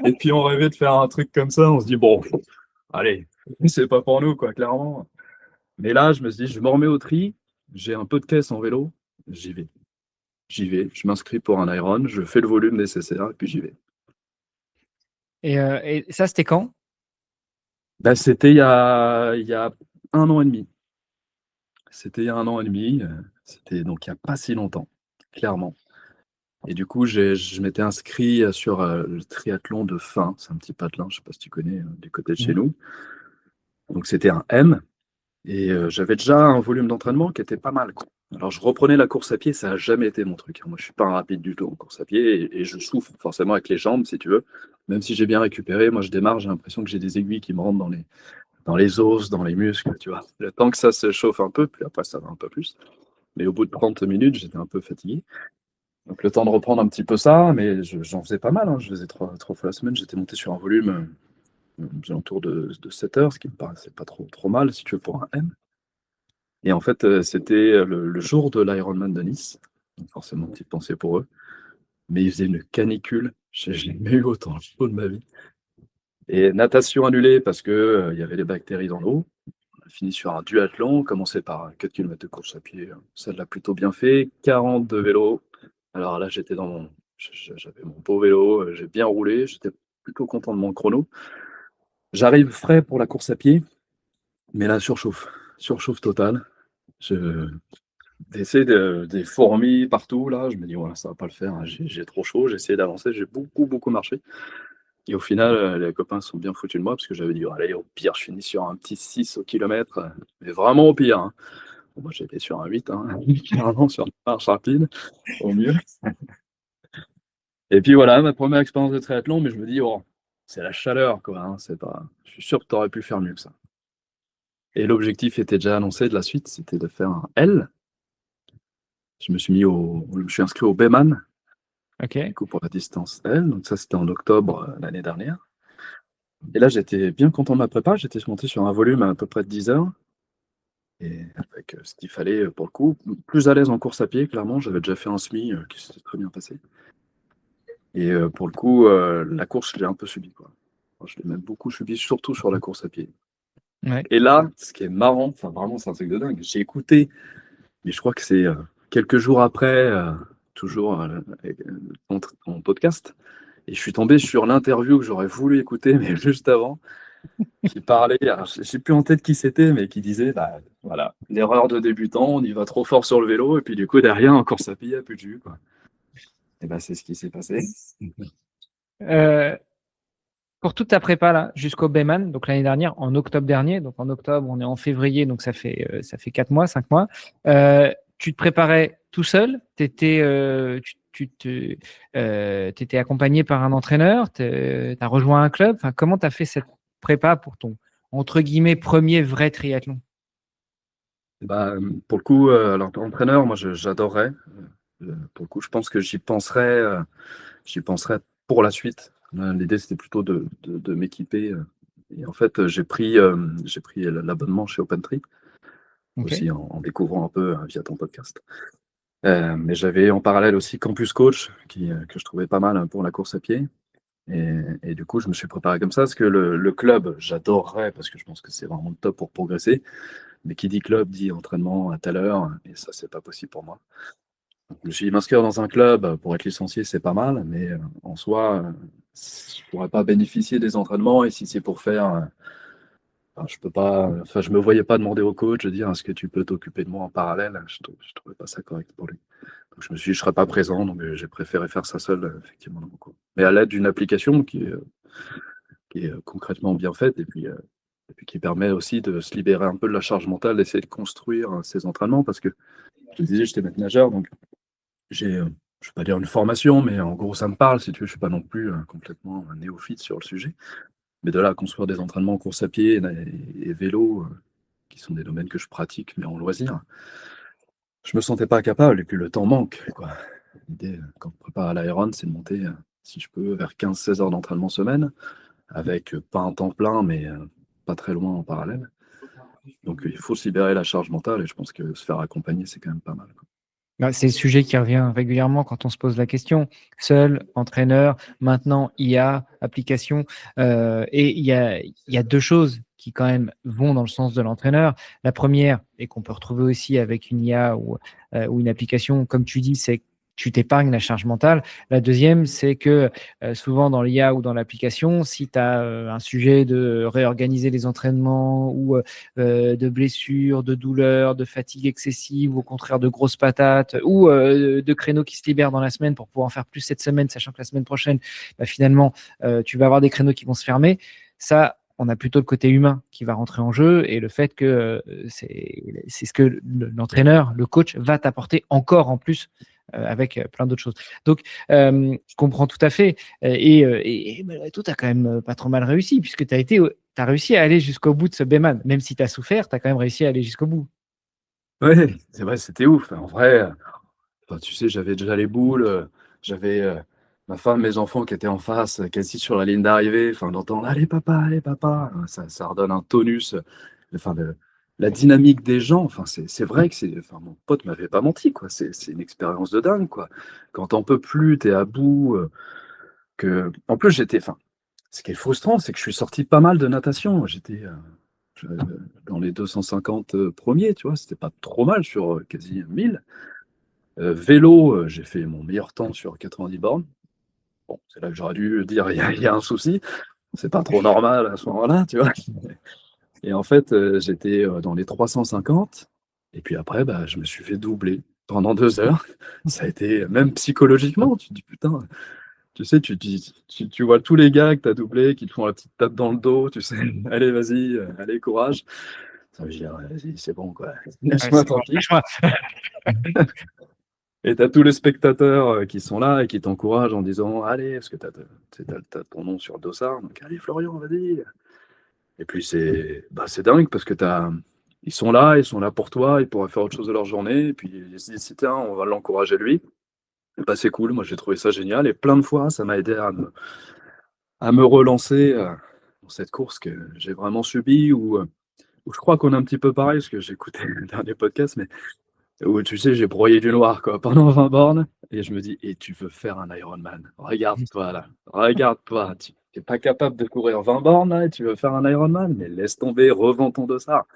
[SPEAKER 3] Et puis on rêvait de faire un truc comme ça, on se dit, bon, allez, c'est pas pour nous, quoi, clairement. Mais là, je me suis dit, je me remets au tri, j'ai un peu de caisse en vélo, j'y vais. J'y vais, je m'inscris pour un Iron, je fais le volume nécessaire, et puis j'y vais.
[SPEAKER 2] Et ça, c'était quand?
[SPEAKER 3] Bah, c'était il y a 1 an et demi. C'était il y a 1 an et demi, c'était donc il n'y a pas si longtemps, clairement. Et du coup, je m'étais inscrit sur le triathlon de Fin, c'est un petit patelin, je ne sais pas si tu connais, du côté de chez
[SPEAKER 2] Mhm.
[SPEAKER 3] nous. Donc c'était un M, et j'avais déjà un volume d'entraînement qui était pas mal, quoi. Alors je reprenais la course à pied, ça n'a jamais été mon truc, hein. Moi, je suis pas un rapide du tout en course à pied, et je souffre forcément avec les jambes, si tu veux. Même si j'ai bien récupéré, moi je démarre, j'ai l'impression que j'ai des aiguilles qui me rentrent dans les os, dans les muscles, tu vois. Le temps que ça se chauffe un peu, puis après ça va un peu plus. Mais au bout de 30 minutes, j'étais un peu fatigué. Donc le temps de reprendre un petit peu ça, mais j'en faisais pas mal, hein. Je faisais trois fois la semaine. J'étais monté sur un volume aux alentours de 7 heures, ce qui me paraissait pas trop mal, si tu veux, pour un M. Et en fait, c'était le jour de l'Ironman de Nice. Donc forcément, petite pensée pour eux. Mais il faisait une canicule. J'ai jamais eu autant chaud de ma vie. Et natation annulée parce que il y avait des bactéries dans l'eau. On a fini sur un duathlon, commencé par 4 km de course à pied. Ça l'a plutôt bien fait. 40 de vélo. Alors là, j'étais j'avais mon beau vélo, j'ai bien roulé. J'étais plutôt content de mon chrono. J'arrive frais pour la course à pied, mais là, surchauffe totale. J'essaie des fourmis partout, là. Je me dis, voilà, ça va pas le faire, hein. J'ai trop chaud. J'ai essayé d'avancer. J'ai beaucoup marché. Et au final, les copains se sont bien foutus de moi parce que j'avais dit, allez, au pire, je finis sur un petit 6 au kilomètre, mais vraiment au pire, hein. Bon, moi, j'étais sur un 8, hein, carrément sur une marche rapide, au mieux. Et puis voilà, ma première expérience de triathlon, mais je me dis, oh, c'est la chaleur, quoi, hein, c'est pas... Je suis sûr que tu aurais pu faire mieux que ça. Et l'objectif était déjà annoncé de la suite, c'était de faire un L. Je me suis inscrit au Bayman,
[SPEAKER 2] Ok.
[SPEAKER 3] du coup, pour la distance L. Donc ça, c'était en octobre l'année dernière. Et là, j'étais bien content de ma prépa. J'étais monté sur un volume à peu près de 10 heures. Et avec ce qu'il fallait, pour le coup, plus à l'aise en course à pied, clairement. J'avais déjà fait un semi qui s'était très bien passé. Et pour le coup, la course, je l'ai un peu subi, quoi. Enfin, je l'ai même beaucoup subi, surtout sur la course à pied.
[SPEAKER 2] Ouais.
[SPEAKER 3] Et là, ce qui est marrant, enfin vraiment, c'est un truc de dingue. J'ai écouté, mais je crois que c'est quelques jours après, toujours ton podcast. Et je suis tombé sur l'interview que j'aurais voulu écouter, mais juste avant, qui parlait, alors, je ne sais plus en tête qui c'était, mais qui disait, bah, voilà, l'erreur de débutant, on y va trop fort sur le vélo, et puis du coup, derrière, en course à pied, il n'y a plus de jus, quoi. Et ben, c'est ce qui s'est passé.
[SPEAKER 2] Euh, pour toute ta prépa là, jusqu'au Bayman, donc l'année dernière, en octobre dernier, donc en octobre, on est en février, donc ça fait 4 mois, 5 mois. Tu te préparais tout seul, t'étais accompagné par un entraîneur, tu as rejoint un club. Enfin, comment tu as fait cette prépa pour ton, entre guillemets, premier vrai triathlon?
[SPEAKER 3] Bah, pour le coup, alors, entraîneur, moi, j'adorerais. Pour le coup, je pense que j'y penserai pour la suite. L'idée, c'était plutôt de m'équiper. Et en fait, j'ai pris l'abonnement chez OpenTree,
[SPEAKER 2] Ok.
[SPEAKER 3] aussi en découvrant un peu via ton podcast. Mais j'avais en parallèle aussi Campus Coach, que je trouvais pas mal, hein, pour la course à pied. Et du coup, je me suis préparé comme ça, parce que le club, j'adorerais, parce que je pense que c'est vraiment le top pour progresser. Mais qui dit club dit entraînement à telle heure, et ça, c'est pas possible pour moi. Donc, je me suis dit, m'inscrire dans un club pour être licencié, c'est pas mal, mais en soi, je pourrais pas bénéficier des entraînements, et si c'est pour faire, enfin, je peux pas, enfin, je me voyais pas demander au coach de dire, est-ce que tu peux t'occuper de moi en parallèle? Je trouvais pas ça correct pour lui. Donc, je me suis dit, je serais pas présent, donc j'ai préféré faire ça seul, effectivement, dans mon cours. Mais à l'aide d'une application qui est concrètement bien faite, et puis qui permet aussi de se libérer un peu de la charge mentale, d'essayer de construire ses entraînements, parce que je te disais, j'étais maître nageur, donc j'ai, je ne vais pas dire une formation, mais en gros, ça me parle, si tu veux. Je ne suis pas non plus complètement un néophyte sur le sujet. Mais de là à construire des entraînements en course à pied et vélo, qui sont des domaines que je pratique, mais en loisir, je me sentais pas capable, et puis le temps manque, quoi. L'idée, quand on prépare à l'Iron, c'est de monter, si je peux, vers 15-16 heures d'entraînement semaine, avec pas un temps plein, mais pas très loin en parallèle. Donc il faut se libérer la charge mentale, et je pense que se faire accompagner, c'est quand même pas mal, quoi.
[SPEAKER 2] Bah, c'est le sujet qui revient régulièrement quand on se pose la question. Seul, entraîneur, maintenant IA, application. Et il y a deux choses qui quand même vont dans le sens de l'entraîneur. La première, et qu'on peut retrouver aussi avec une IA ou une application, comme tu dis, c'est que tu t'épargnes la charge mentale. La deuxième, c'est que souvent dans l'IA ou dans l'application, si tu as un sujet de réorganiser les entraînements ou de blessures, de douleurs, de fatigue excessive, au contraire de grosses patates, ou de créneaux qui se libèrent dans la semaine pour pouvoir en faire plus cette semaine, sachant que la semaine prochaine, bah, finalement, tu vas avoir des créneaux qui vont se fermer. Ça, on a plutôt le côté humain qui va rentrer en jeu et le fait que c'est ce que l'entraîneur, le coach va t'apporter encore en plus avec plein d'autres choses. Donc, je comprends tout à fait. Et malgré tout, tu as quand même pas trop mal réussi puisque tu as réussi à aller jusqu'au bout de ce Bayman. Même si tu as souffert, tu as quand même réussi à aller jusqu'au bout.
[SPEAKER 3] Ouais, c'est vrai, c'était ouf. En vrai, enfin, tu sais, j'avais déjà les boules, j'avais ma femme, mes enfants qui étaient en face, quasi sur la ligne d'arrivée, enfin, d'entendre allez papa, ça redonne un tonus, enfin, la dynamique des gens, enfin, c'est vrai que enfin, mon pote m'avait pas menti, quoi, c'est une expérience de dingue, quoi. Quand t'en peux plus, t'es à bout, en plus, enfin, ce qui est frustrant, c'est que je suis sorti pas mal de natation, dans les 250 premiers, tu vois, c'était pas trop mal sur quasi 1000. Vélo, j'ai fait mon meilleur temps sur 90 bornes. Bon, c'est là que j'aurais dû dire, il y a un souci, c'est pas trop normal à ce moment-là, tu vois. Et en fait, j'étais dans les 350, et puis après, bah, je me suis fait doubler pendant 2 heures. Ça a été, même psychologiquement, tu te dis, putain, tu sais, tu vois tous les gars que tu as doublés qui te font la petite tape dans le dos, tu sais, allez, vas-y, allez, courage. Ça veut dire, vas-y, c'est bon, quoi,
[SPEAKER 2] Ouais,
[SPEAKER 3] laisse-moi
[SPEAKER 2] c'est bon,
[SPEAKER 3] tranquille.
[SPEAKER 2] lâche-moi.
[SPEAKER 3] Et tu as tous les spectateurs qui sont là et qui t'encouragent en disant, allez, parce que tu as ton nom sur le dossard, donc allez, Florian, vas-y. Et puis c'est dingue parce que ils sont là pour toi, ils pourraient faire autre chose de leur journée, et puis ils se disent, tiens, on va l'encourager lui. Et bah, c'est cool, moi j'ai trouvé ça génial, et plein de fois, ça m'a aidé à me relancer dans cette course que j'ai vraiment subie, où je crois qu'on est un petit peu pareil, parce que j'ai écouté le dernier podcast, mais où tu sais, j'ai broyé du noir quoi, pendant 20 bornes, et je me dis, et tu veux faire un Ironman? Regarde-toi là, regarde-toi, tu n'es pas capable de courir 20 bornes là, et tu veux faire un Ironman? Mais laisse tomber, revends ton dossard.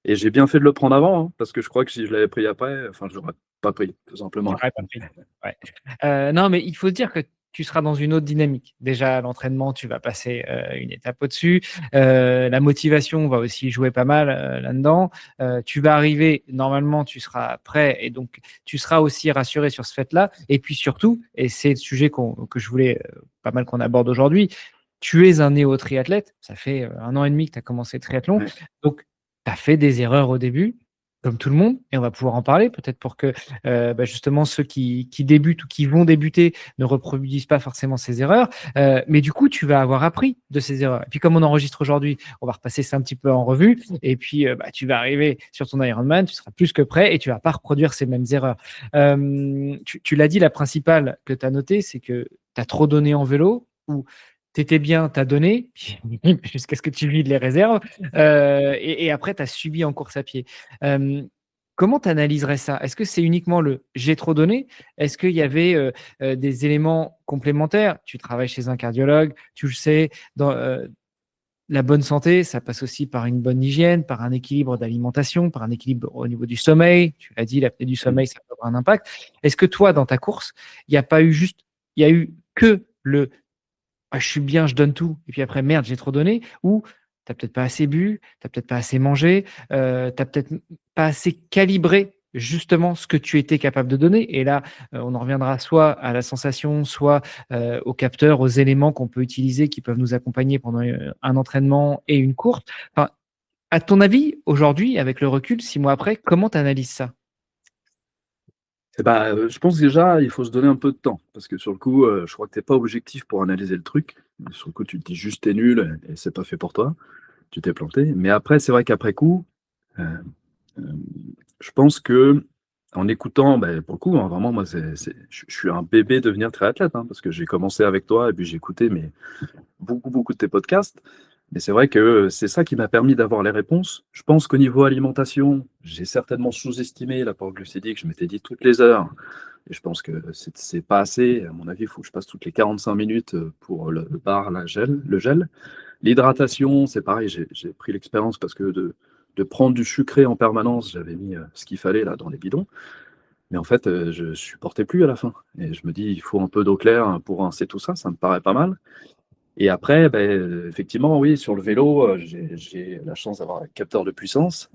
[SPEAKER 3] Et j'ai bien fait de le prendre avant, hein, parce que je crois que si je l'avais pris après, enfin, je l'aurais pas pris, tout simplement.
[SPEAKER 2] J'aurais pas pris. Ouais. Non, mais il faut se dire que tu seras dans une autre dynamique. Déjà, à l'entraînement, tu vas passer une étape au-dessus. La motivation va aussi jouer pas mal là-dedans. Tu vas arriver, normalement, tu seras prêt et donc tu seras aussi rassuré sur ce fait-là. Et puis surtout, et c'est le sujet que je voulais pas mal qu'on aborde aujourd'hui, tu es un néo-triathlète. Ça fait 1 an et demi que tu as commencé le triathlon.
[SPEAKER 3] Ouais.
[SPEAKER 2] Donc, tu as fait des erreurs au début, comme tout le monde, et on va pouvoir en parler peut-être pour que justement ceux qui débutent ou qui vont débuter ne reproduisent pas forcément ces erreurs. Mais du coup, tu vas avoir appris de ces erreurs. Et puis comme on enregistre aujourd'hui, on va repasser ça un petit peu en revue. Et puis tu vas arriver sur ton Ironman, tu seras plus que prêt et tu vas pas reproduire ces mêmes erreurs. Tu l'as dit, la principale que tu as notée, c'est que tu as trop donné en vélo ou tu étais bien, tu as donné, jusqu'à ce que tu vides les réserves, et après tu as subi en course à pied. Comment tu analyserais ça? Est-ce que c'est uniquement le «j'ai trop donné»? Est-ce qu'il y avait, des éléments complémentaires? Tu travailles chez un cardiologue, tu le sais, dans, la bonne santé, ça passe aussi par une bonne hygiène, par un équilibre d'alimentation, par un équilibre au niveau du sommeil. Tu l'as dit, l'apnée du sommeil, ça peut avoir un impact. Est-ce que toi, dans ta course, il y a eu que le «Ah, je suis bien, je donne tout» et puis après: «Merde, j'ai trop donné» ou tu as peut-être pas assez bu, tu as peut-être pas assez mangé, tu as peut-être pas assez calibré justement ce que tu étais capable de donner et là, on en reviendra soit à la sensation, soit, aux capteurs, aux éléments qu'on peut utiliser qui peuvent nous accompagner pendant, un entraînement et une course. Enfin, à ton avis, aujourd'hui, avec le recul, 6 mois après, comment tu analyses ça?
[SPEAKER 3] Et bah, je pense déjà, il faut se donner un peu de temps parce que sur le coup, je crois que tu es pas objectif pour analyser le truc. Sur le coup, tu te dis juste: «Tu es nul et c'est pas fait pour toi, tu t'es planté». Mais après, c'est vrai qu'après coup, heu, hem, je pense qu'en écoutant, beh, pour le coup, hein, vraiment moi je suis un bébé devenir triathlète, hein, parce que j'ai commencé avec toi et puis j'ai écouté mais beaucoup, beaucoup de tes podcasts. Mais c'est vrai que c'est ça qui m'a permis d'avoir les réponses. Je pense qu'au niveau alimentation, j'ai certainement sous-estimé l'apport glucidique. Je m'étais dit toutes les heures. Et je pense que c'est pas assez. À mon avis, il faut que je passe toutes les 45 minutes pour le bar, le gel. L'hydratation, c'est pareil. J'ai pris l'expérience parce que de prendre du sucré en permanence, j'avais mis ce qu'il fallait là dans les bidons. Mais en fait, je supportais plus à la fin. Et je me dis, il faut un peu d'eau claire pour rincer tout ça. Ça me paraît pas mal. Et après, beh, effectivement, oui, sur le vélo, j'ai la chance d'avoir un capteur de puissance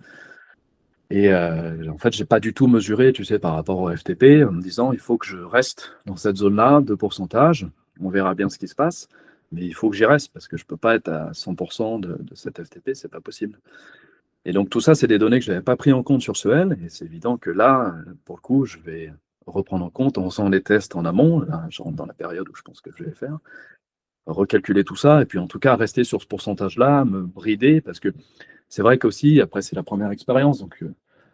[SPEAKER 3] et en fait, j'ai pas du tout mesuré, tu sais, par rapport au FTP, en me disant: «Il faut que je reste dans cette zone-là de pourcentage. On verra bien ce qui se passe, mais il faut que j'y reste parce que je peux pas être à 100 de cet FTP, c'est pas possible». Et donc tout ça, c'est des données que je n'avais pas pris en compte sur ce L et c'est évident que là, pour le coup, je vais reprendre en compte en faisant les tests en amont. Là, je rentre dans la période où je pense que je vais les faire. Recalculer tout ça et puis en tout cas rester sur ce pourcentage-là, me brider parce que c'est vrai qu'aussi après c'est la première expérience donc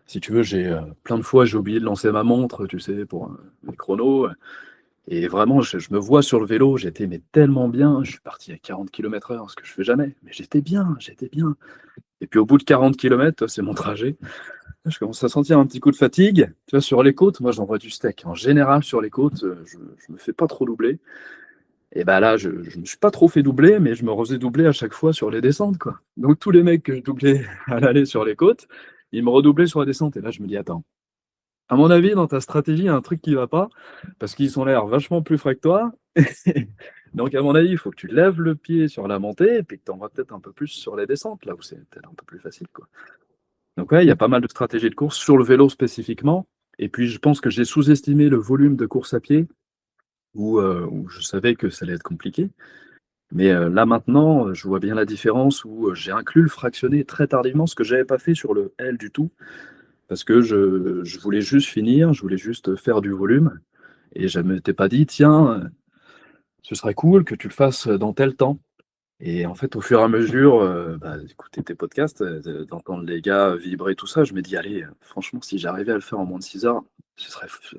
[SPEAKER 3] si tu veux j'ai, plein de fois j'ai oublié de lancer ma montre, tu sais, pour, mes chronos, et vraiment je me vois sur le vélo, j'étais mais tellement bien, je suis parti à 40 km/h, ce que je fais jamais, mais j'étais bien et puis au bout de 40 kilomètres, c'est mon trajet, je commence à sentir un petit coup de fatigue. Tu vois, sur les côtes, moi j'envoie du steak. En général sur les côtes, je me fais pas trop doubler. Et bah là, je me suis pas trop fait doubler, mais je me refaisais doubler à chaque fois sur les descentes, quoi. Donc tous les mecs que je doublais à l'aller sur les côtes, ils me redoublaient sur la descente. Et là, je me dis: «Attends, à mon avis, dans ta stratégie, il y a un truc qui va pas, parce qu'ils ont l'air vachement plus frais que toi. Donc, à mon avis, il faut que tu lèves le pied sur la montée et puis que tu envoies peut-être un peu plus sur les descentes, là où c'est peut-être un peu plus facile, quoi. Donc, ouais, il y a pas mal de stratégies de course sur le vélo spécifiquement. Et puis, je pense que j'ai sous-estimé le volume de course à pied où je savais que ça allait être compliqué. Mais là, maintenant, je vois bien la différence où j'ai inclus le fractionné très tardivement, ce que j'avais pas fait sur le L du tout, parce que je voulais juste finir, je voulais juste faire du volume. Et je ne m'étais pas dit, tiens, ce serait cool que tu le fasses dans tel temps. Et en fait, au fur et à mesure, d'écouter tes podcasts, d'entendre les gars vibrer, tout ça, je me dis, allez, franchement, si j'arrivais à le faire en moins de 6 heures,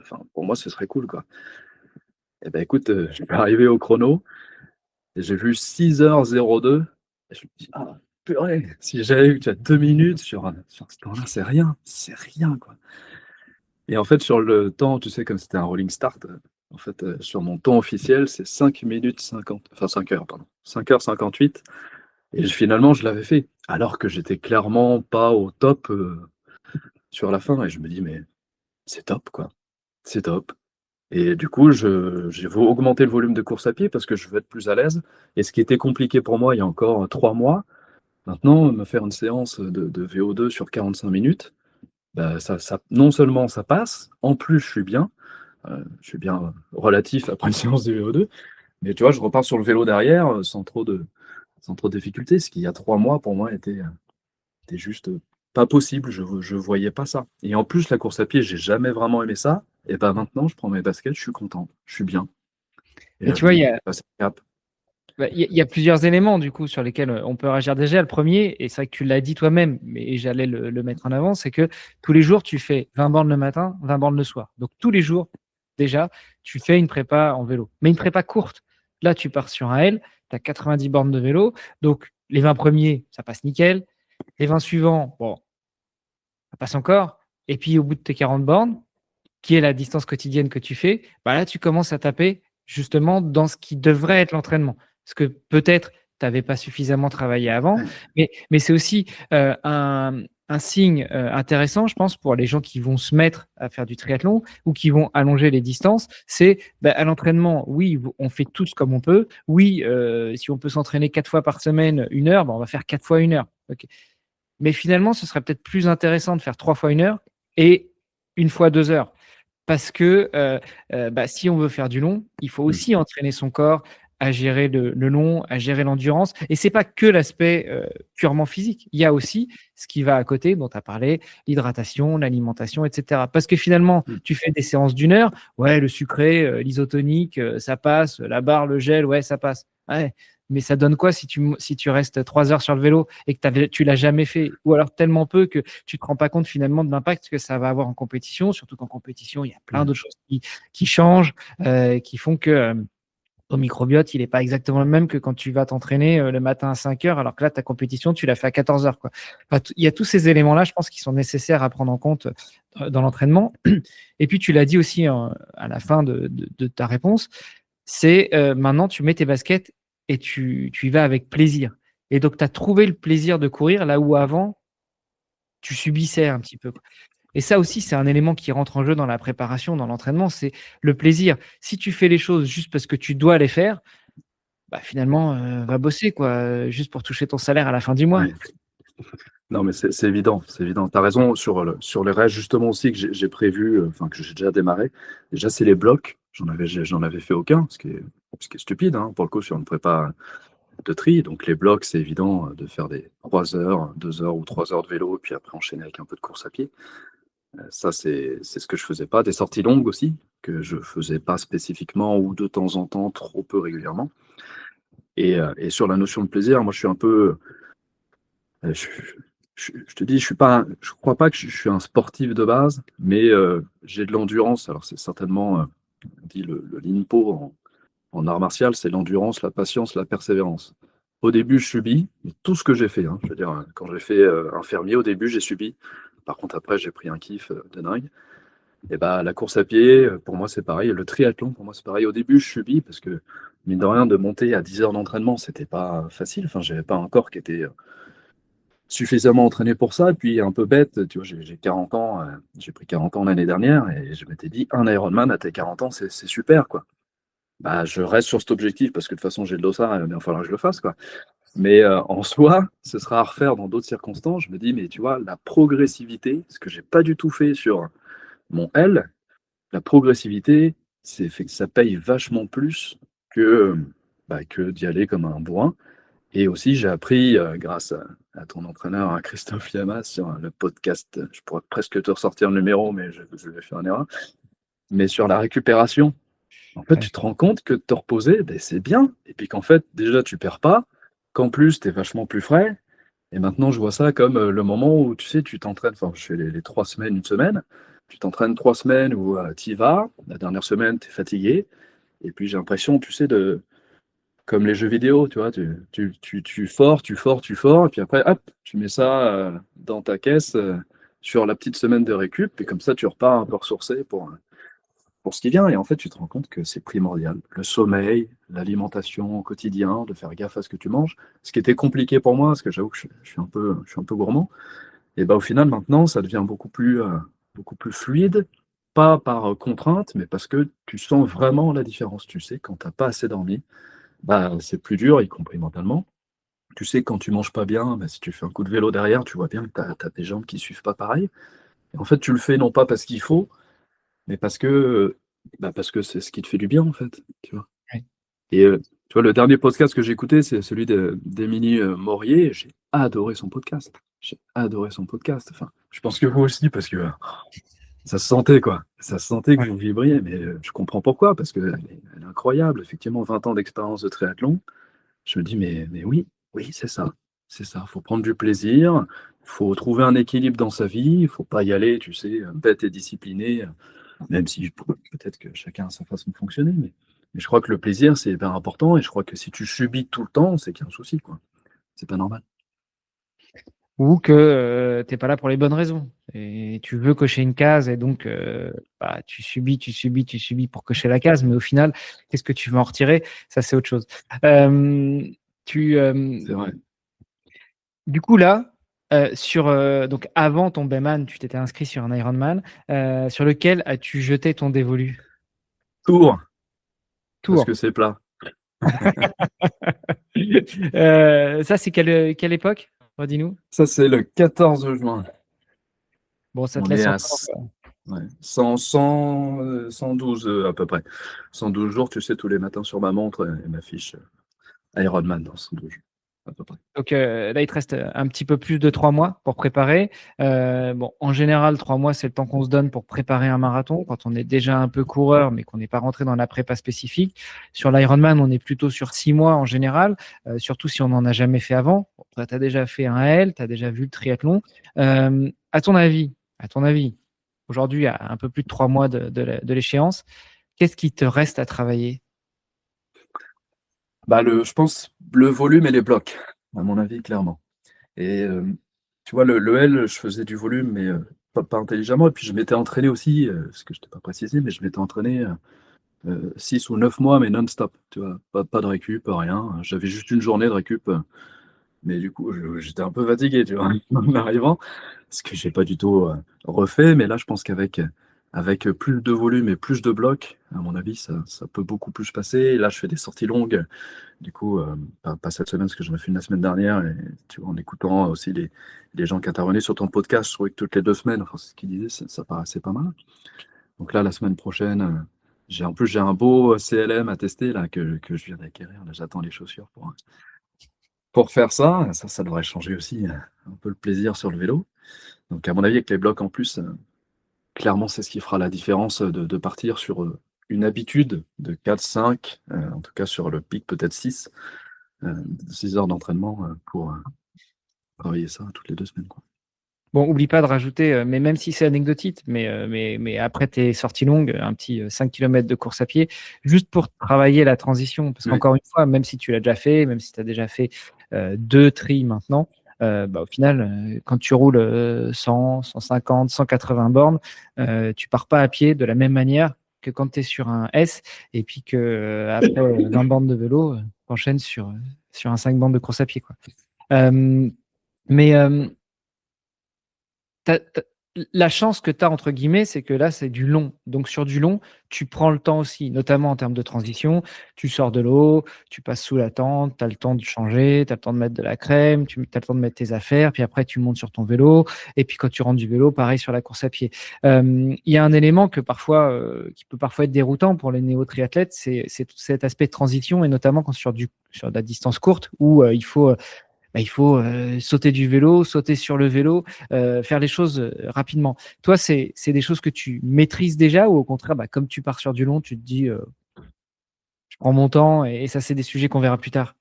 [SPEAKER 3] enfin, pour moi, ce serait cool, quoi. Et ben écoute, je suis arrivé au chrono et j'ai vu 6h02. Et je me dis, ah, purée, si j'avais eu déjà 2 minutes sur ce temps-là, c'est rien, quoi. Et en fait, sur le temps, tu sais, comme c'était un rolling start, en fait, sur mon temps officiel, c'est 5 minutes 50, enfin 5 heures, pardon, 5h58. Et finalement, je l'avais fait, alors que j'étais clairement pas au top sur la fin. Et je me dis, mais c'est top, quoi. C'est top. Et du coup, j'ai augmenté le volume de course à pied parce que je veux être plus à l'aise. Et ce qui était compliqué pour moi il y a encore 3 mois, maintenant, me faire une séance de VO2 sur 45 minutes, bah, non seulement ça passe, en plus je suis bien relatif après une séance de VO2, mais tu vois, je repars sur le vélo derrière sans trop de difficultés, ce qui il y a 3 mois pour moi était juste pas possible, je voyais pas ça. Et en plus, la course à pied, j'ai jamais vraiment aimé ça. Et ben maintenant, je prends mes baskets, je suis content, je suis bien. Et
[SPEAKER 2] Mais
[SPEAKER 3] là,
[SPEAKER 2] tu
[SPEAKER 3] je me
[SPEAKER 2] vois,
[SPEAKER 3] dis, j'ai passé le cap.
[SPEAKER 2] il y a plusieurs éléments du coup sur lesquels on peut réagir déjà. Le premier, et c'est vrai que tu l'as dit toi-même, mais j'allais le mettre en avant, c'est que tous les jours, tu fais 20 bornes le matin, 20 bornes le soir. Donc tous les jours, déjà, tu fais une prépa en vélo, mais une prépa courte. Là, tu pars sur un L, tu as 90 bornes de vélo. Donc les 20 premiers, ça passe nickel. Les 20 suivants, bon, ça passe encore. Et puis au bout de tes 40 bornes, qui est la distance quotidienne que tu fais, bah là, tu commences à taper justement dans ce qui devrait être l'entraînement. Parce que peut-être tu n'avais pas suffisamment travaillé avant,
[SPEAKER 3] Ouais.
[SPEAKER 2] mais c'est aussi un signe intéressant, je pense, pour les gens qui vont se mettre à faire du triathlon ou qui vont allonger les distances. C'est bah, à l'entraînement, oui, on fait tous comme on peut. Oui, si on peut s'entraîner 4 fois par semaine, 1 heure, bah, on va faire 4 fois 1 heure. Okay. Mais finalement, ce serait peut-être plus intéressant de faire 3 fois 1 heure et 1 fois 2 heures. Parce que bah, si on veut faire du long, il faut
[SPEAKER 3] Mm.
[SPEAKER 2] aussi entraîner son corps à gérer le long, à gérer l'endurance. Et c'est pas que l'aspect purement physique. Il y a aussi ce qui va à côté, dont tu as parlé, l'hydratation, l'alimentation, etc. Parce que finalement,
[SPEAKER 3] Mm.
[SPEAKER 2] tu fais des séances d'1 heure, ouais, le sucré, l'isotonique, ça passe, la barre, le gel, ouais, ça passe. Ouais. Mais ça donne quoi si tu restes 3 heures sur le vélo et que tu l'as jamais fait, ou alors tellement peu que tu te rends pas compte finalement de l'impact que ça va avoir en compétition, surtout qu'en compétition, il y a plein
[SPEAKER 3] Mm.
[SPEAKER 2] d'autres choses qui changent, qui font que ton microbiote, il n'est pas exactement le même que quand tu vas t'entraîner le matin à 5 heures, alors que là, ta compétition, tu l'as fait à 14 heures, quoi. Enfin, il y a tous ces éléments-là, je pense, qui sont nécessaires à prendre en compte dans l'entraînement. Et puis, tu l'as dit aussi à la fin de ta réponse, c'est maintenant, tu mets tes baskets et tu y vas avec plaisir. Et donc, tu as trouvé le plaisir de courir là où avant, tu subissais un petit peu. Et ça aussi, c'est un élément qui rentre en jeu dans la préparation, dans l'entraînement, c'est le plaisir. Si tu fais les choses juste parce que tu dois les faire, bah, finalement, va bosser quoi, juste pour toucher ton salaire à la fin du mois.
[SPEAKER 3] Ouais. Non, mais c'est évident, c'est évident. Tu as raison sur les restes, justement, aussi, que j'ai prévu, enfin, que j'ai déjà démarré. Déjà, c'est les blocs. J'en avais fait aucun, ce qui est stupide, hein, pour le coup, sur une prépa de tri. Donc, les blocs, c'est évident de faire des 3 heures, 2 heures ou 3 heures de vélo, puis après enchaîner avec un peu de course à pied. Ça, c'est ce que je faisais pas. Des sorties longues aussi, que je faisais pas spécifiquement ou de temps en temps, trop peu régulièrement. Et sur la notion de plaisir, moi, je suis un peu. Je, je te dis, je crois pas que je suis un sportif de base, mais j'ai de l'endurance. Alors, c'est certainement, on dit le l'INPO en art martial, c'est l'endurance, la patience, la persévérance. Au début, je subis, mais tout ce que j'ai fait, hein, je veux dire, quand j'ai fait infirmier, au début, j'ai subi. Par contre, après, j'ai pris un kiff de dingue. Et bah, la course à pied, pour moi, c'est pareil. Le triathlon, pour moi, c'est pareil. Au début, je subis parce que, mine de rien, de monter à 10 heures d'entraînement, c'était pas facile. Enfin, j'avais pas un corps qui était suffisamment entraîné pour ça. Et puis, un peu bête, tu vois, j'ai 40 ans, j'ai pris 40 ans l'année dernière et je m'étais dit, un Ironman à tes 40 ans, c'est super, quoi. Bah, je reste sur cet objectif parce que de toute façon, j'ai le dossard et il va falloir que je le fasse, quoi. Mais en soi, ce sera à refaire dans d'autres circonstances. Je me dis, mais tu vois, la progressivité, ce que j'ai pas du tout fait sur mon L, la progressivité, c'est fait que ça paye vachement plus que, que d'y aller comme un bourrin. Et aussi, j'ai appris, grâce à ton entraîneur, hein, Christophe Yamas, sur le podcast, je pourrais presque te ressortir le numéro, mais je vais faire une erreur, mais sur la récupération. En fait,
[SPEAKER 2] Ouais.
[SPEAKER 3] tu te rends compte que te reposer, ben, c'est bien. Et puis qu'en fait, déjà, tu perds pas, qu'en plus, tu es vachement plus frais. Et maintenant, je vois ça comme le moment où, tu sais, tu t'entraînes, enfin, je fais les 3 semaines, une semaine, tu t'entraînes 3 semaines où tu y vas, la dernière semaine, tu es fatigué, et puis j'ai l'impression, tu sais, comme les jeux vidéo, tu vois, tu fors, et puis après, hop, tu mets ça dans ta caisse sur la petite semaine de récup, et comme ça, tu repars un peu ressourcé pour ce qui vient. Et en fait, tu te rends compte que c'est primordial. Le sommeil, l'alimentation au quotidien, de faire gaffe à ce que tu manges. Ce qui était compliqué pour moi, parce que j'avoue que je suis un peu gourmand. Et ben, au final, maintenant, ça devient beaucoup plus fluide, pas par contrainte, mais parce que tu sens vraiment la différence. Tu sais, quand tu n'as pas assez dormi, bah, c'est plus dur, y compris mentalement. Tu sais, quand tu manges pas bien, bah, si tu fais un coup de vélo derrière, tu vois bien que tu as tes jambes qui suivent pas pareil. Et en fait, tu le fais non pas parce qu'il faut, mais parce que c'est ce qui te fait du bien, en fait. Tu vois.
[SPEAKER 2] Ouais.
[SPEAKER 3] Et tu vois, le dernier podcast que j'ai écouté, c'est celui d'Émilie Maurier. J'ai adoré son podcast. J'ai adoré son podcast. Enfin, je pense que vous aussi, parce que ça se sentait, quoi. Ça se sentait que
[SPEAKER 2] Ouais.
[SPEAKER 3] vous vibriez, mais je comprends pourquoi, parce qu'elle elle est incroyable. Effectivement, 20 ans d'expérience de triathlon. Je me dis, mais oui, oui, c'est ça. C'est ça. Il faut prendre du plaisir. Il faut trouver un équilibre dans sa vie. Il ne faut pas y aller, tu sais, bête et discipliné, même si peut-être que chacun a sa façon de fonctionner. Mais je crois que le plaisir, c'est hyper important. Et je crois que si tu subis tout le temps, c'est qu'il y a un souci, quoi. C'est pas normal.
[SPEAKER 2] Ou que tu n'es pas là pour les bonnes raisons. Et tu veux cocher une case et donc tu subis pour cocher la case, mais au final, qu'est-ce que tu veux en retirer? Ça, c'est autre chose. Euh, tu, euh,
[SPEAKER 3] C'est vrai.
[SPEAKER 2] du coup, là, donc avant ton Bayman, tu t'étais inscrit sur un Ironman, sur lequel as-tu jeté ton dévolu?
[SPEAKER 3] Tour, parce
[SPEAKER 2] Tour.
[SPEAKER 3] que c'est plat.
[SPEAKER 2] Ça, c'est quelle époque? Redis-nous.
[SPEAKER 3] Ça, c'est le 14 juin.
[SPEAKER 2] Bon, ça te
[SPEAKER 3] On est
[SPEAKER 2] laisse
[SPEAKER 3] à
[SPEAKER 2] encore.
[SPEAKER 3] ouais, 112 à peu près. 112 jours, tu sais, tous les matins sur ma montre et ma fiche Ironman dans 112 jours, à peu près.
[SPEAKER 2] Donc là, il te reste un petit peu plus de 3 mois pour préparer. Bon, en général, 3 mois, c'est le temps qu'on se donne pour préparer un marathon quand on est déjà un peu coureur, mais qu'on n'est pas rentré dans la prépa spécifique. Sur l'Ironman, on est plutôt sur 6 mois en général, surtout si on n'en a jamais fait avant. Toi, tu as déjà fait un L, tu as déjà vu le triathlon. À ton avis, aujourd'hui, à un peu plus de 3 mois de l'échéance, qu'est-ce qui te reste à travailler?
[SPEAKER 3] Bah, je pense le volume et les blocs, à mon avis, clairement. Et tu vois, le L, je faisais du volume, mais pas intelligemment. Et puis je m'étais entraîné aussi, ce que je t'ai pas précisé, mais je m'étais entraîné 6 ou 9 mois, mais non-stop. Tu vois, pas de récup, rien. J'avais juste une journée de récup, mais du coup, j'étais un peu fatigué, tu vois, en arrivant, ce que j'ai pas du tout refait. Mais là, je pense avec plus de volume et plus de blocs, à mon avis, ça peut beaucoup plus passer. Et là, je fais des sorties longues. Du coup, pas cette semaine, parce que j'en ai fait une la semaine dernière. Et tu vois, en écoutant aussi les gens qui intervenaient sur ton podcast, je trouvais que toutes les 2 semaines, enfin, c'est ce qu'ils disaient, ça paraissait pas mal. Donc là, la semaine prochaine, j'ai un beau CLM à tester là, que je viens d'acquérir. Là, j'attends les chaussures pour faire ça. Ça devrait changer aussi un peu le plaisir sur le vélo. Donc, à mon avis, avec les blocs en plus, clairement, c'est ce qui fera la différence de partir sur une habitude de 4-5, en tout cas sur le pic, peut-être 6, 6 heures d'entraînement pour travailler ça toutes les 2 semaines, quoi.
[SPEAKER 2] Bon, oublie pas de rajouter, mais même si c'est anecdotique, mais après tes sorties longues, un petit 5 km de course à pied, juste pour travailler la transition. Parce
[SPEAKER 3] Oui,
[SPEAKER 2] qu'encore une fois, même si tu l'as déjà fait, même si tu as déjà fait 2 tris maintenant, au final, quand tu roules 100, 150, 180 bornes, tu pars pas à pied de la même manière que quand tu es sur un S et puis que après 20 bornes de vélo, tu enchaînes sur un 5 bornes de course à pied, quoi. Euh, Mais la chance que tu as, entre guillemets, c'est que là, c'est du long. Donc, sur du long, tu prends le temps aussi, notamment en termes de transition. Tu sors de l'eau, tu passes sous la tente, tu as le temps de changer, tu as le temps de mettre de la crème, tu as le temps de mettre tes affaires, puis après, tu montes sur ton vélo. Et puis, quand tu rentres du vélo, pareil sur la course à pied. Il y a un élément qui peut parfois être déroutant pour les néo-triathlètes, c'est tout cet aspect de transition, et notamment quand sur de la distance courte, où il faut sauter du vélo, sauter sur le vélo, faire les choses rapidement. Toi, c'est des choses que tu maîtrises déjà, ou au contraire, comme tu pars sur du long, tu te dis, je prends mon temps, et ça, c'est des sujets qu'on verra plus tard.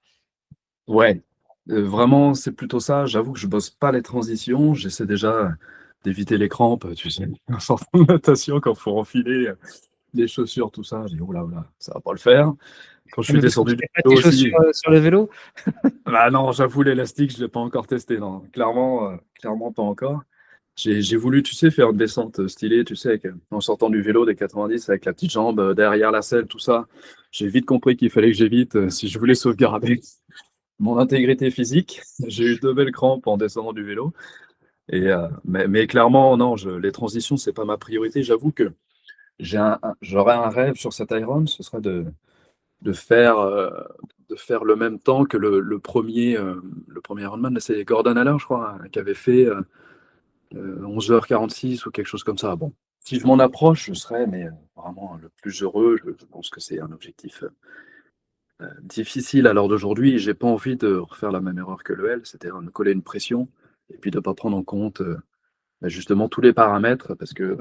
[SPEAKER 3] Ouais, vraiment, c'est plutôt ça. J'avoue que je bosse pas les transitions. J'essaie déjà d'éviter les crampes, tu sais, en sortant de natation, quand il faut enfiler les chaussures, tout ça. J'ai dit, oula, oula, ça va pas le faire. Quand je suis
[SPEAKER 2] Mais parce que tu
[SPEAKER 3] descendu du
[SPEAKER 2] mets pas
[SPEAKER 3] vélo
[SPEAKER 2] tes
[SPEAKER 3] aussi.
[SPEAKER 2] chaussures sur le vélo.
[SPEAKER 3] Bah non, j'avoue, l'élastique, je l'ai pas encore testé. Non, clairement, clairement pas encore. J'ai voulu, tu sais, faire une descente stylée, tu sais, en sortant du vélo des 90 avec la petite jambe derrière la selle, tout ça. J'ai vite compris qu'il fallait que j'évite si je voulais sauvegarder mon intégrité physique. J'ai eu 2 belles crampes en descendant du vélo. Mais clairement, non, les transitions, c'est pas ma priorité. J'avoue que j'aurais un rêve sur cet Iron, ce serait de faire, euh, de faire le même temps que le premier Ironman. Là, c'est Gordon Haller, je crois, hein, qui avait fait 11h46 ou quelque chose comme ça. Bon, si je m'en approche, je serais vraiment le plus heureux. Je pense que c'est un objectif difficile à l'heure d'aujourd'hui. J'ai pas envie de refaire la même erreur que le L, c'est-à-dire me coller une pression et puis de ne pas prendre en compte justement tous les paramètres, parce que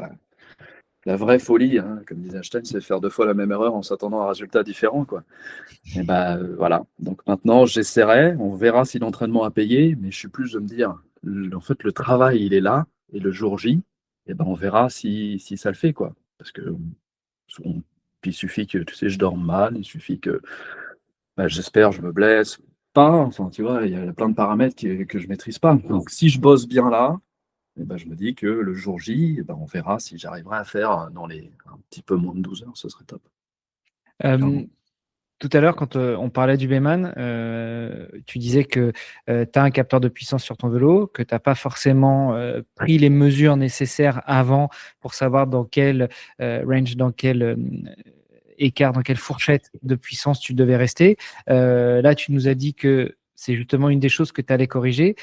[SPEAKER 3] la vraie folie, hein, comme disait Einstein, c'est faire 2 fois la même erreur en s'attendant à un résultat différent, quoi. Et voilà. Donc maintenant, j'essaierai. On verra si l'entraînement a payé, mais je suis plus de me dire, en fait, le travail, il est là, et le jour J, et on verra si ça le fait, quoi. Parce que puis il suffit que, tu sais, je dorme mal, il suffit que, j'espère, je me blesse pas. Enfin, tu vois, il y a plein de paramètres que je maîtrise pas. Donc, si je bosse bien là, je me dis que le jour J, on verra si j'arriverai à faire dans un petit peu moins de 12 heures, ce serait top.
[SPEAKER 2] Euh,
[SPEAKER 3] Clairement.
[SPEAKER 2] Tout à l'heure, quand on parlait du Bayman, tu disais que tu as un capteur de puissance sur ton vélo, que tu n'as pas forcément pris les mesures nécessaires avant pour savoir dans quel range, dans quel écart, dans quelle fourchette de puissance tu devais rester. Là, tu nous as dit que c'est justement une des choses que tu allais corriger.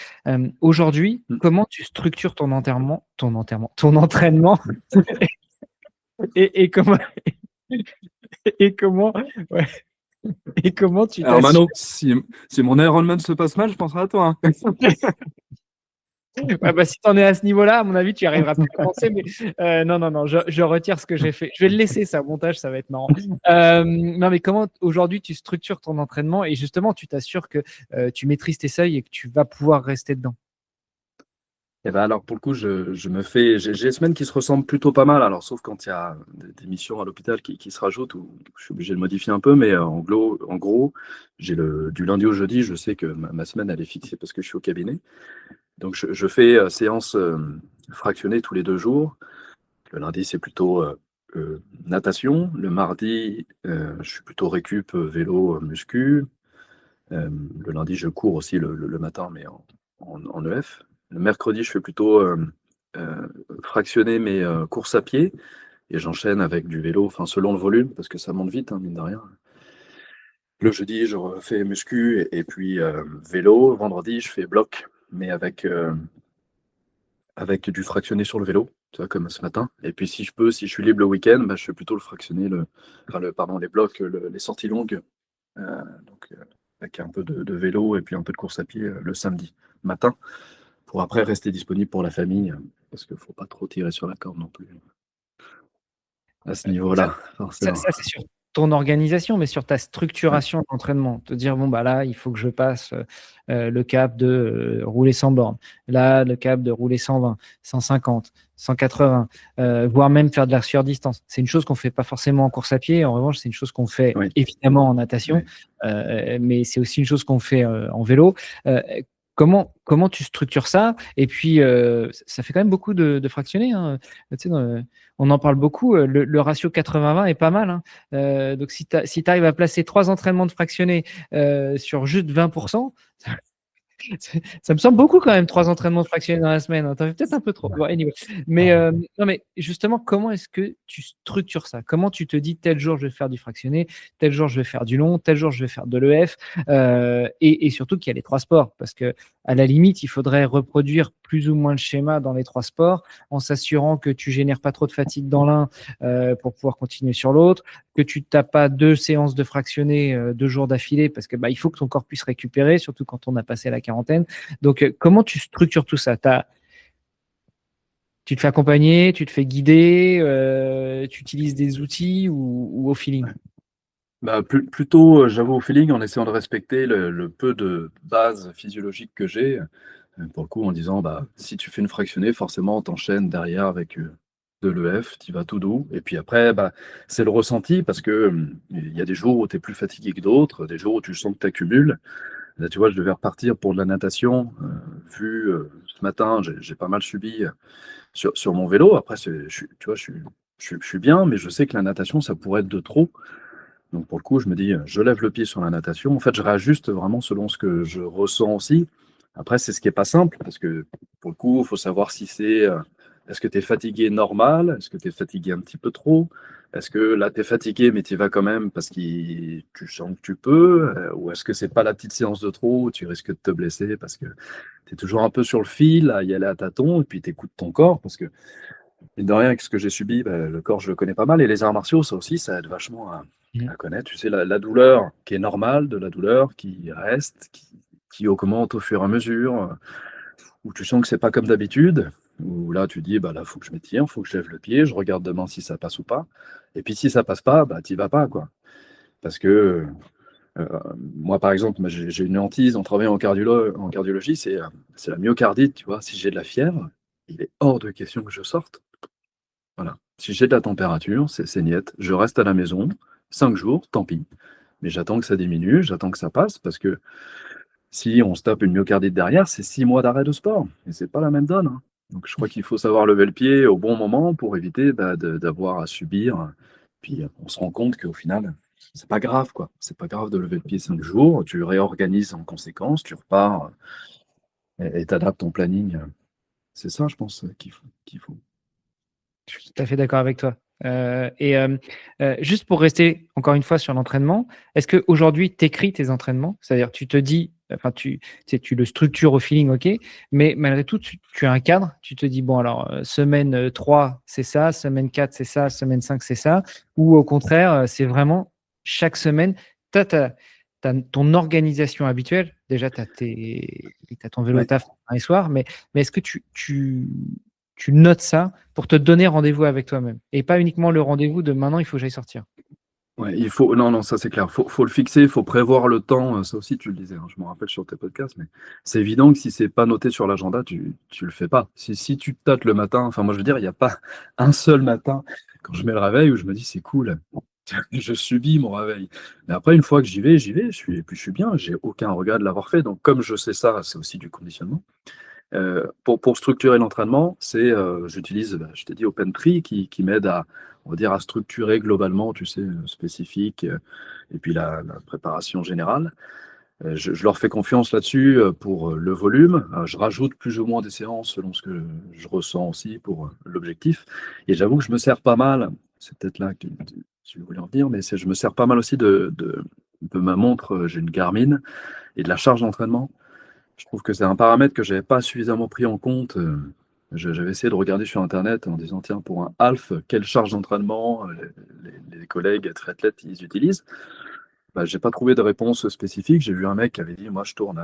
[SPEAKER 2] Aujourd'hui,
[SPEAKER 3] Mm.
[SPEAKER 2] comment tu structures ton entraînement et comment, et comment, ouais, et comment tu
[SPEAKER 3] Alors
[SPEAKER 2] t'assures.
[SPEAKER 3] Mano, si mon Ironman se passe mal, je penserai à toi, hein.
[SPEAKER 2] Ouais, si tu en es à ce niveau-là, à mon avis, tu y arriveras plus à penser. Mais non, je retire ce que j'ai fait. Je vais le laisser, ça, au montage, ça va être marrant. Non, mais comment aujourd'hui tu structures ton entraînement et justement tu t'assures que tu maîtrises tes seuils et que tu vas pouvoir rester dedans?
[SPEAKER 3] Et alors pour le coup, j'ai des semaines qui se ressemblent plutôt pas mal. Alors sauf quand il y a des missions à l'hôpital qui se rajoutent, où je suis obligé de modifier un peu, mais en gros, du lundi au jeudi, je sais que ma semaine elle est fixée parce que je suis au cabinet. Donc je fais séance fractionnée tous les 2 jours. Le lundi, c'est plutôt natation. Le mardi, je suis plutôt récup, vélo, muscu. Le lundi, je cours aussi le matin, mais en EF. Le mercredi, je fais plutôt fractionner mes courses à pied, et j'enchaîne avec du vélo, enfin selon le volume, parce que ça monte vite, hein, mine de rien. Le jeudi, je refais muscu et puis vélo. Vendredi, je fais bloc, mais avec du fractionné sur le vélo, tu vois, comme ce matin. Et puis si je suis libre le week-end, je fais plutôt le fractionné, pardon, les blocs, les sorties longues, donc avec un peu de vélo et puis un peu de course à pied le samedi matin, pour après rester disponible pour la famille, parce qu'il ne faut pas trop tirer sur la corde non plus à ce
[SPEAKER 2] Ça,
[SPEAKER 3] niveau-là, forcément.
[SPEAKER 2] ça, c'est sur ton organisation, mais sur ta structuration d'entraînement. Te dire, bon, là, il faut que je passe le cap de rouler sans borne. Là, le cap de rouler 120, 150, 180, voire même faire de la sur-distance. C'est une chose qu'on ne fait pas forcément en course à pied. En revanche, c'est une chose qu'on fait
[SPEAKER 3] Oui.
[SPEAKER 2] évidemment en natation, mais c'est aussi une chose qu'on fait en vélo. Comment tu structures ça? Et puis, ça fait quand même beaucoup de fractionnés, hein. Tu sais, on en parle beaucoup. Le ratio 80-20 est pas mal, hein. Donc, si tu arrives à placer 3 entraînements de fractionnés sur juste 20%, Ça me semble beaucoup quand même, 3 entraînements fractionnés dans la semaine. Hein. T'en fais peut-être un peu trop. Bon, anyway. Mais, non, mais justement, comment est-ce que tu structures ça? Comment tu te dis tel jour je vais faire du fractionné, tel jour je vais faire du long, tel jour je vais faire de l'EF, et surtout qu'il y a les 3 sports. Parce que à la limite, il faudrait reproduire plus ou moins le schéma dans les 3 sports en s'assurant que tu génères pas trop de fatigue dans l'un pour pouvoir continuer sur l'autre, que tu ne tapes pas 2 séances de fractionné 2 jours d'affilée parce que il faut que ton corps puisse récupérer, surtout quand on a passé la quarantaine. Donc, comment tu structures tout ça? Tu te fais accompagner, tu te fais guider, tu utilises des outils ou au feeling?
[SPEAKER 3] Plutôt, j'avoue, au feeling, en essayant de respecter le peu de base physiologique que j'ai. Pour le coup, en disant, si tu fais une fractionnée, forcément, t'enchaînes derrière avec de l'EF, tu vas tout doux. Et puis après, c'est le ressenti parce que il y a des jours où tu es plus fatigué que d'autres, des jours où tu sens que tu accumules. Là, tu vois, je devais repartir pour de la natation. Vu ce matin, j'ai pas mal subi sur mon vélo. Après, tu vois, je suis bien, mais je sais que la natation, ça pourrait être de trop. Donc pour le coup, je me dis, je lève le pied sur la natation. En fait, je réajuste vraiment selon ce que je ressens aussi. Après, c'est ce qui est pas simple, parce que pour le coup, il faut savoir si c'est, est-ce que tu es fatigué normal? Est-ce que tu es fatigué un petit peu trop? Est-ce que là, tu es fatigué, mais tu y vas quand même parce que tu sens que tu peux? Ou est-ce que c'est pas la petite séance de trop où tu risques de te blesser parce que tu es toujours un peu sur le fil, à y aller à tâtons, et puis tu écoutes ton corps, parce que, mine de rien, avec ce que j'ai subi, le corps, je le connais pas mal, et les arts martiaux, ça aussi, ça aide vachement à connaître, tu sais, la douleur qui est normale, de la douleur qui reste, qui augmente au fur et à mesure, où tu sens que c'est pas comme d'habitude, où là tu dis, là, faut que je m'étire, faut que je lève le pied, je regarde demain si ça passe ou pas. Et puis si ça passe pas, t'y vas pas, quoi. Parce que moi, par exemple, j'ai une hantise en travaillant en cardiologie, c'est la myocardite, tu vois. Si j'ai de la fièvre, il est hors de question que je sorte. Voilà. Si j'ai de la température, c'est niette. Je reste à la maison, 5 jours, tant pis. Mais j'attends que ça diminue, j'attends que ça passe, parce que si on se tape une myocardite derrière, c'est 6 mois d'arrêt de sport. Et c'est pas la même donne. Hein. Donc je crois qu'il faut savoir lever le pied au bon moment pour éviter d'avoir à subir. Puis on se rend compte qu'au final, c'est pas grave, quoi. C'est pas grave de lever le pied 5 jours. Tu réorganises en conséquence, tu repars et t'adaptes ton planning. C'est ça, je pense, qu'il faut.
[SPEAKER 2] Je suis tout à fait d'accord avec toi. Juste pour rester encore une fois sur l'entraînement, est-ce qu'aujourd'hui, tu écris tes entraînements? C'est-à-dire, tu te dis, enfin, tu le structures au feeling, ok, mais malgré tout, tu as un cadre. Tu te dis, bon, alors, semaine 3, c'est ça, semaine 4, c'est ça, semaine 5, c'est ça. Ou au contraire, c'est vraiment chaque semaine, tu as ton organisation habituelle. Déjà, tu as ton vélo
[SPEAKER 3] Ouais.
[SPEAKER 2] taf matin et soir, mais est-ce que tu notes ça pour te donner rendez-vous avec toi-même et pas uniquement le rendez-vous de maintenant, il faut que j'aille sortir.
[SPEAKER 3] Ouais, il faut, non, ça c'est clair. Faut le fixer, il faut prévoir le temps. Ça aussi, tu le disais, hein, je me rappelle sur tes podcasts, mais c'est évident que si c'est pas noté sur l'agenda, tu le fais pas. Si tu te tâtes le matin, enfin, moi je veux dire, il n'y a pas un seul matin quand je mets le réveil où je me dis c'est cool, je subis mon réveil. Mais après, une fois que j'y vais, et puis je suis bien, j'ai aucun regret de l'avoir fait. Donc, comme je sais ça, c'est aussi du conditionnement. Pour structurer l'entraînement, j'utilise, je t'ai dit, OpenTree qui m'aide on va dire, à structurer globalement, tu sais, spécifique, et puis la préparation générale. Je leur fais confiance là-dessus pour le volume. Je rajoute plus ou moins des séances selon ce que je ressens aussi pour l'objectif. Et j'avoue que je me sers pas mal, c'est peut-être là que tu voulais en venir, mais je me sers pas mal aussi de ma montre, j'ai une Garmin, et de la charge d'entraînement. Je trouve que c'est un paramètre que je n'avais pas suffisamment pris en compte. J'avais essayé de regarder sur Internet en disant, tiens, pour un half, quelle charge d'entraînement les collègues triathlètes ils utilisent. Je n'ai pas trouvé de réponse spécifique. J'ai vu un mec qui avait dit, moi, je tourne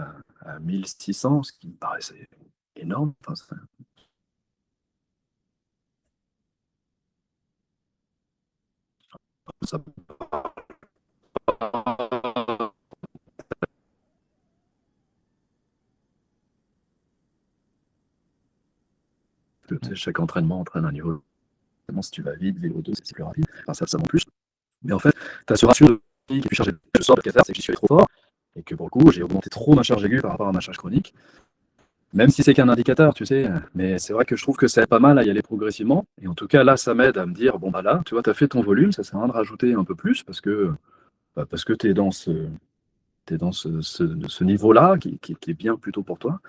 [SPEAKER 3] à 1600, ce qui me paraissait énorme. Enfin, ça tu sais, chaque entraînement entraîne un niveau. Si tu vas vite, vélo 2, c'est plus rapide. Enfin, ça en plus. Mais en fait, tu as ce ratio de et puis charge je sors de cathare, c'est que j'y suis allé trop fort. Et que pour le coup, j'ai augmenté trop ma charge aiguë par rapport à ma charge chronique. Même si c'est qu'un indicateur, tu sais. Mais c'est vrai que je trouve que c'est pas mal à y aller progressivement. Et en tout cas, là, ça m'aide à me dire, bon, là, tu vois, tu as fait ton volume, ça sert à rien de rajouter un peu plus parce que tu es es dans ce niveau-là qui est bien plutôt pour toi.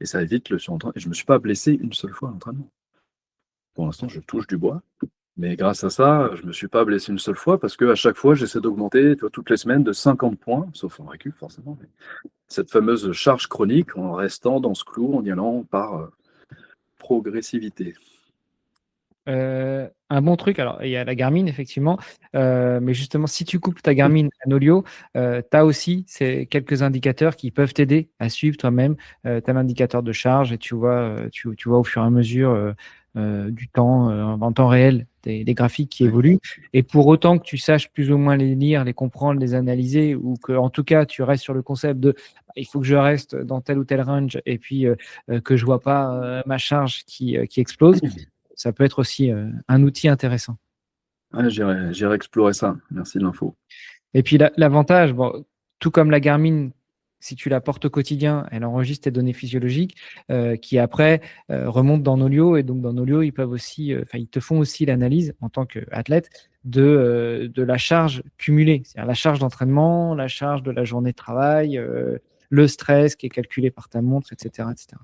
[SPEAKER 3] Et ça évite le surentraînement. Et je ne me suis pas blessé une seule fois à l'entraînement. Pour l'instant, je touche du bois. Mais grâce à ça, je ne me suis pas blessé une seule fois parce qu'à chaque fois, j'essaie d'augmenter toutes les semaines de 50 points, sauf en récup forcément. Mais cette fameuse charge chronique en restant dans ce clou, en y allant par progressivité.
[SPEAKER 2] Un bon truc, alors il y a la Garmin effectivement, mais justement si tu couples ta Garmin à Nolio, tu as aussi quelques indicateurs qui peuvent t'aider à suivre toi-même. Tu as l'indicateur de charge et tu vois au fur et à mesure du temps, en temps réel, des graphiques qui évoluent. Et pour autant que tu saches plus ou moins les lire, les comprendre, les analyser, ou que en tout cas tu restes sur le concept de il faut que je reste dans tel ou tel range et puis que je vois pas ma charge qui explose. Ça peut être aussi un outil intéressant.
[SPEAKER 3] Ouais, j'irai explorer ça. Merci de l'info.
[SPEAKER 2] Et puis l'avantage, bon, tout comme la Garmin, si tu la portes au quotidien, elle enregistre tes données physiologiques qui après remontent dans Nolio. Et donc dans Nolio, ils peuvent aussi, ils te font aussi l'analyse en tant qu'athlète de la charge cumulée, c'est-à-dire la charge d'entraînement, la charge de la journée de travail, le stress qui est calculé par ta montre, etc., etc.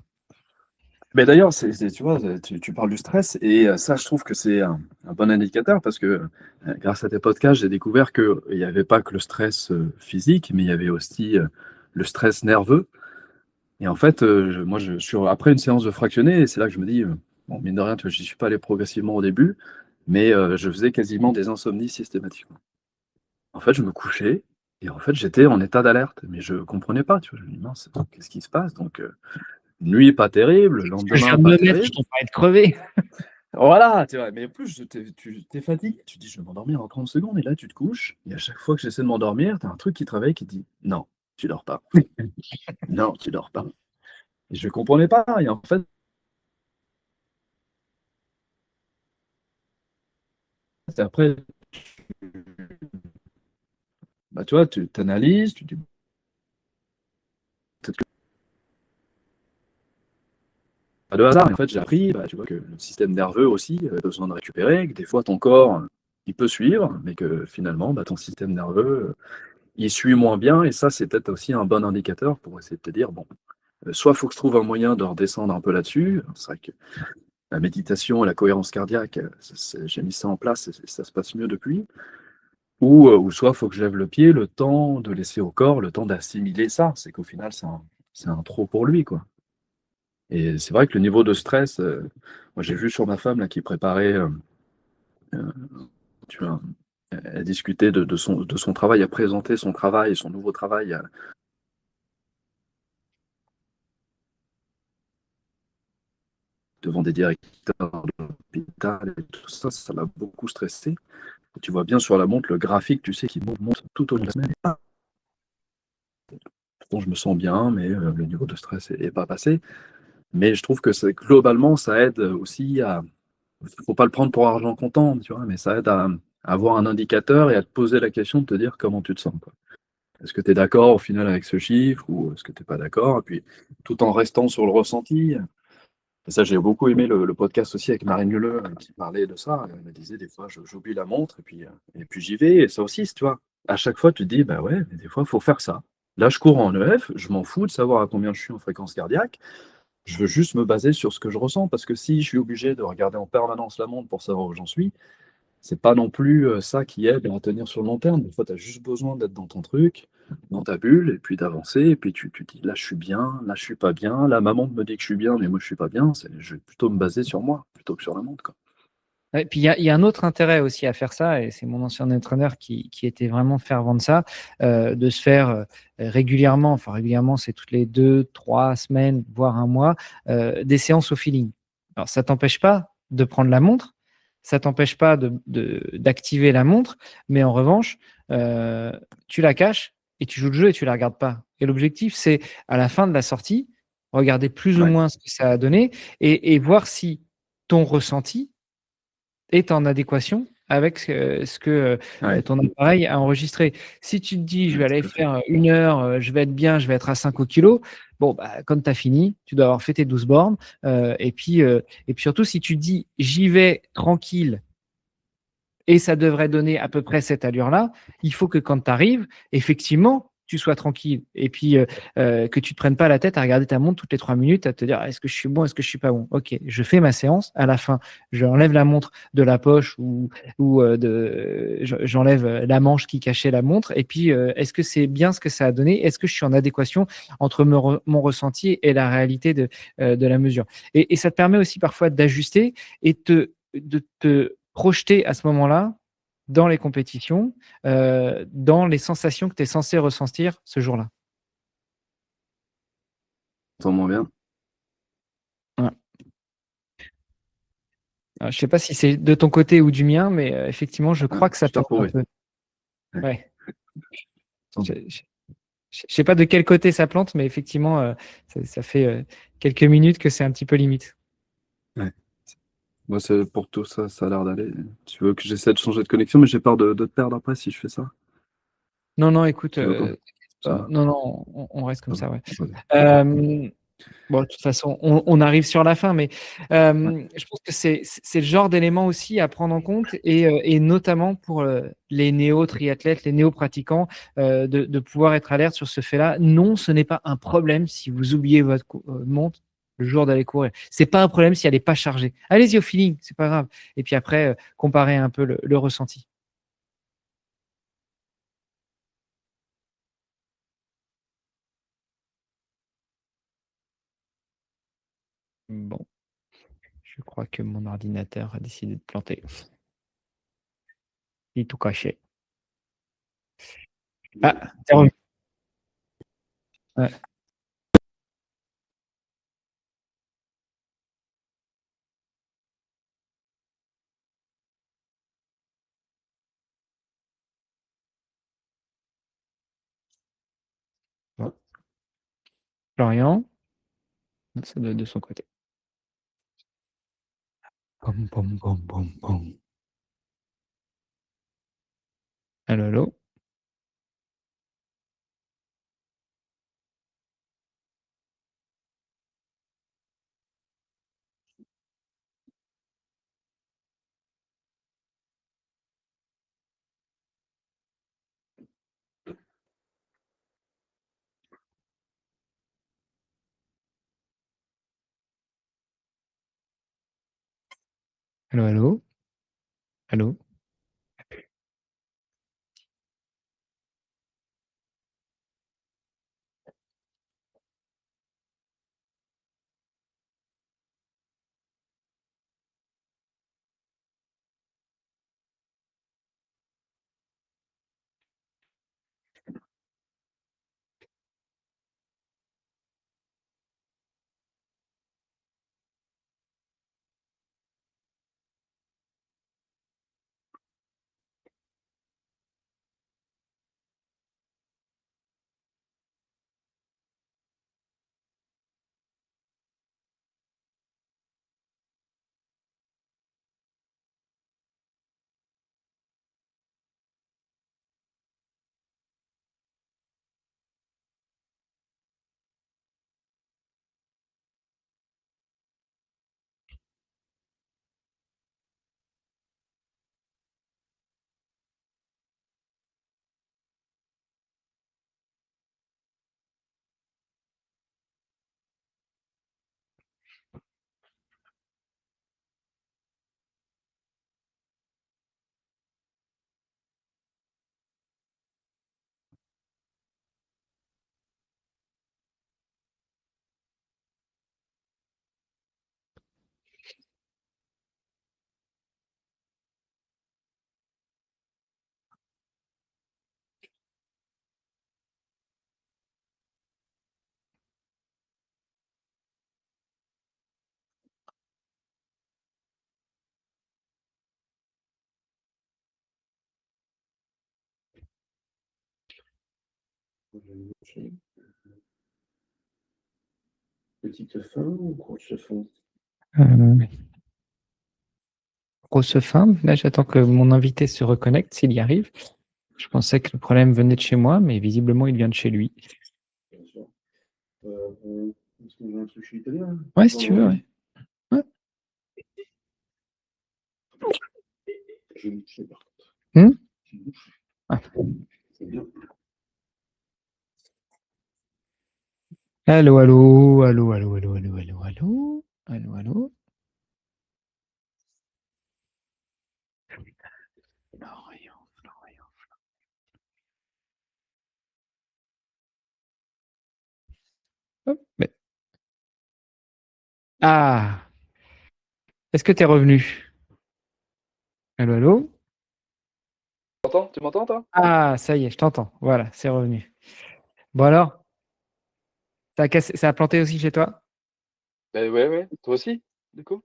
[SPEAKER 3] Mais d'ailleurs, tu vois, tu parles du stress et ça, je trouve que c'est un bon indicateur parce que grâce à tes podcasts, j'ai découvert qu'il n'y avait pas que le stress physique, mais il y avait aussi le stress nerveux. Et en fait, moi, je suis après une séance de fractionné et c'est là que je me dis, bon, mine de rien, je n'y suis pas allé progressivement au début, mais je faisais quasiment des insomnies systématiquement. En fait, je me couchais et en fait, j'étais en état d'alerte, mais je ne comprenais pas. Tu vois, je me dis, mince, qu'est-ce qui se passe? Donc, nuit pas terrible, le
[SPEAKER 2] Je viens
[SPEAKER 3] lendemain
[SPEAKER 2] de
[SPEAKER 3] pas
[SPEAKER 2] me mettre,
[SPEAKER 3] terrible.
[SPEAKER 2] je t'en parle de crever.
[SPEAKER 3] Voilà, tu vois, mais en plus, tu es fatigué, tu te dis je vais m'endormir en 30 secondes, et là tu te couches, et à chaque fois que j'essaie de m'endormir, tu as un truc qui te réveille qui te dit non, tu dors pas. Non, tu dors pas. Et je ne comprenais pas, et en fait, après, bah, tu vois, tu t'analyses, tu dis peut-être que pas de hasard, et en fait j'ai appris, bah, tu vois, que le système nerveux aussi a besoin de récupérer, que des fois ton corps, il peut suivre, mais que finalement, bah, ton système nerveux, il suit moins bien, et ça c'est peut-être aussi un bon indicateur pour essayer de te dire, bon, soit il faut que je trouve un moyen de redescendre un peu là-dessus. C'est vrai que la méditation et la cohérence cardiaque, j'ai mis ça en place et ça se passe mieux depuis. Ou soit il faut que je lève le pied, le temps de laisser au corps, le temps d'assimiler ça. C'est qu'au final, c'est un trop pour lui, quoi. Et c'est vrai que le niveau de stress, moi j'ai vu sur ma femme là, qui préparait, euh, tu vois, elle discutait de son travail, à présenter son travail, son nouveau travail devant des directeurs d'hôpital et tout ça, ça m'a beaucoup stressé. Et tu vois bien sur la montre le graphique, tu sais, qui monte tout au long de la semaine. Pourtant, je me sens bien, mais le niveau de stress n'est pas passé. Mais je trouve que globalement, ça aide aussi à. Il ne faut pas le prendre pour argent comptant, tu vois, mais ça aide à avoir un indicateur et à te poser la question de te dire comment tu te sens, quoi. Est-ce que tu es d'accord au final avec ce chiffre ou est-ce que tu n'es pas d'accord? Et puis, tout en restant sur le ressenti. Et ça, j'ai beaucoup aimé le podcast aussi avec Marine Leleu qui parlait de ça. Elle me disait des fois, j'oublie la montre et puis j'y vais. Et ça aussi, tu vois, à chaque fois, tu te dis, bah ouais, mais des fois, il faut faire ça. Là, je cours en EF, je m'en fous de savoir à combien je suis en fréquence cardiaque. Je veux juste me baser sur ce que je ressens parce que si je suis obligé de regarder en permanence la montre pour savoir où j'en suis, c'est pas non plus ça qui aide à tenir sur le long terme. Des fois, tu as juste besoin d'être dans ton truc, dans ta bulle, et puis d'avancer. Et puis tu te dis, là, je suis bien, là, je suis pas bien. Là, maman me dit que je suis bien, mais moi, je suis pas bien. Je vais plutôt me baser sur moi, plutôt que sur la montre, quoi.
[SPEAKER 2] Et puis il y a un autre intérêt aussi à faire ça, et c'est mon ancien entraîneur qui était vraiment fervent de ça, de se faire régulièrement, enfin régulièrement, c'est toutes les 2-3 semaines, voire un mois, des séances au feeling. Alors ça t'empêche pas de prendre la montre, ça t'empêche pas d'activer la montre, mais en revanche, tu la caches et tu joues le jeu et tu la regardes pas. Et l'objectif, c'est à la fin de la sortie, regarder plus ou
[SPEAKER 3] Ouais,
[SPEAKER 2] moins ce que ça a donné et voir si ton ressenti est en adéquation avec ce que
[SPEAKER 3] ouais,
[SPEAKER 2] ton appareil a enregistré. Si tu te dis, je
[SPEAKER 3] ouais,
[SPEAKER 2] vais aller
[SPEAKER 3] tout à fait.
[SPEAKER 2] faire 1 heure, je vais être bien, je vais être à 5 au kilo, bon, bah, quand tu as fini, tu dois avoir fait tes 12 bornes. Et puis surtout, si tu te dis, j'y vais tranquille et ça devrait donner à peu près cette allure-là, il faut que quand tu arrives, effectivement, tu sois tranquille et puis que tu ne te prennes pas la tête à regarder ta montre toutes les 3 minutes, à te dire est-ce que je suis bon, est-ce que je suis pas bon. Ok, je fais ma séance. À la fin, j'enlève la montre de la poche ou j'enlève la manche qui cachait la montre. Et puis, est-ce que c'est bien ce que ça a donné? Est-ce que je suis en adéquation entre mon ressenti et la réalité de la mesure? Et ça te permet aussi parfois d'ajuster et de te projeter à ce moment-là dans les compétitions, dans les sensations que tu es censé ressentir ce jour-là.
[SPEAKER 3] T'entends moins bien.
[SPEAKER 2] Ouais. Je ne sais pas si c'est de ton côté ou du mien, mais effectivement, je crois que ça
[SPEAKER 3] Je t'ai
[SPEAKER 2] plante un
[SPEAKER 3] retrouvé.
[SPEAKER 2] peu.
[SPEAKER 3] Ouais.
[SPEAKER 2] Ouais. Je ne sais pas de quel côté ça plante, mais effectivement, ça fait quelques minutes que c'est un petit peu limite.
[SPEAKER 3] Ouais. Moi, c'est pour tout ça, ça a l'air d'aller. Tu veux que j'essaie de changer de connexion, mais j'ai peur de te perdre après si je fais ça.
[SPEAKER 2] Non, non, écoute,
[SPEAKER 3] Tu veux pas? Ça va?
[SPEAKER 2] non, non, on reste comme
[SPEAKER 3] Ça va.
[SPEAKER 2] ça, ouais.
[SPEAKER 3] Ouais.
[SPEAKER 2] Bon, de toute façon, on arrive sur la fin, mais
[SPEAKER 3] Ouais.
[SPEAKER 2] je pense que c'est le genre d'élément aussi à prendre en compte et notamment pour les néo-triathlètes, les néo-pratiquants, de pouvoir être alerte sur ce fait-là. Non, ce n'est pas un problème si vous oubliez votre montre le jour d'aller courir. C'est pas un problème si elle n'est pas chargée. Allez-y au feeling, c'est pas grave. Et puis après, comparez un peu le ressenti. Bon, je crois que mon ordinateur a décidé de planter. Il est tout caché. Ah, c'est revenu. Ouais. Bon. Florian, ça doit être de son côté. Pom, pom, pom, pom, pom. Allô, allô? Allô, allô? Allô?
[SPEAKER 3] Petite fin ou grosse fin?
[SPEAKER 2] Euh, Grosse fin. Là, j'attends que mon invité se reconnecte s'il y arrive. Je pensais que le problème venait de chez moi, mais visiblement, il vient de chez lui.
[SPEAKER 3] Bien sûr. Est-ce que j'ai un truc italien?
[SPEAKER 2] Ouais, si tu veux, ouais. Ouais.
[SPEAKER 3] Je ne sais pas.
[SPEAKER 2] Hmm. Ah.
[SPEAKER 3] C'est bien.
[SPEAKER 2] Allô, allô, allô, allô, allô, allô, allô, allô, allô, allô. Florian, Florian. Hop, Ah, est-ce que tu es revenu? Allô, allô?
[SPEAKER 3] Tu m'entends, toi?
[SPEAKER 2] Ah, ça y est, je t'entends. Voilà, c'est revenu. Bon alors, ça a planté aussi chez toi?
[SPEAKER 3] Ben ouais, ouais. Toi aussi, du coup?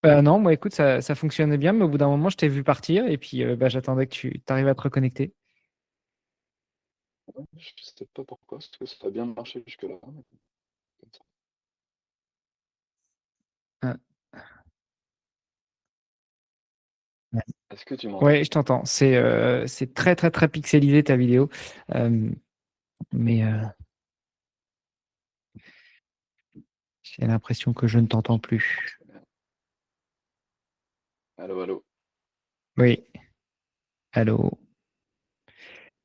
[SPEAKER 3] Ouais.
[SPEAKER 2] Non, moi écoute, ça fonctionnait bien, mais au bout d'un moment, je t'ai vu partir et puis bah, j'attendais que tu arrives à te reconnecter.
[SPEAKER 3] Je sais pas pourquoi, parce que ça a bien marché jusque-là.
[SPEAKER 2] Ah, ouais.
[SPEAKER 3] Est-ce que tu m'entends?
[SPEAKER 2] Ouais, je t'entends. C'est très, très, très pixelisé ta vidéo. Euh, mais j'ai l'impression que je ne t'entends plus.
[SPEAKER 3] Allô, allô.
[SPEAKER 2] Oui, allô.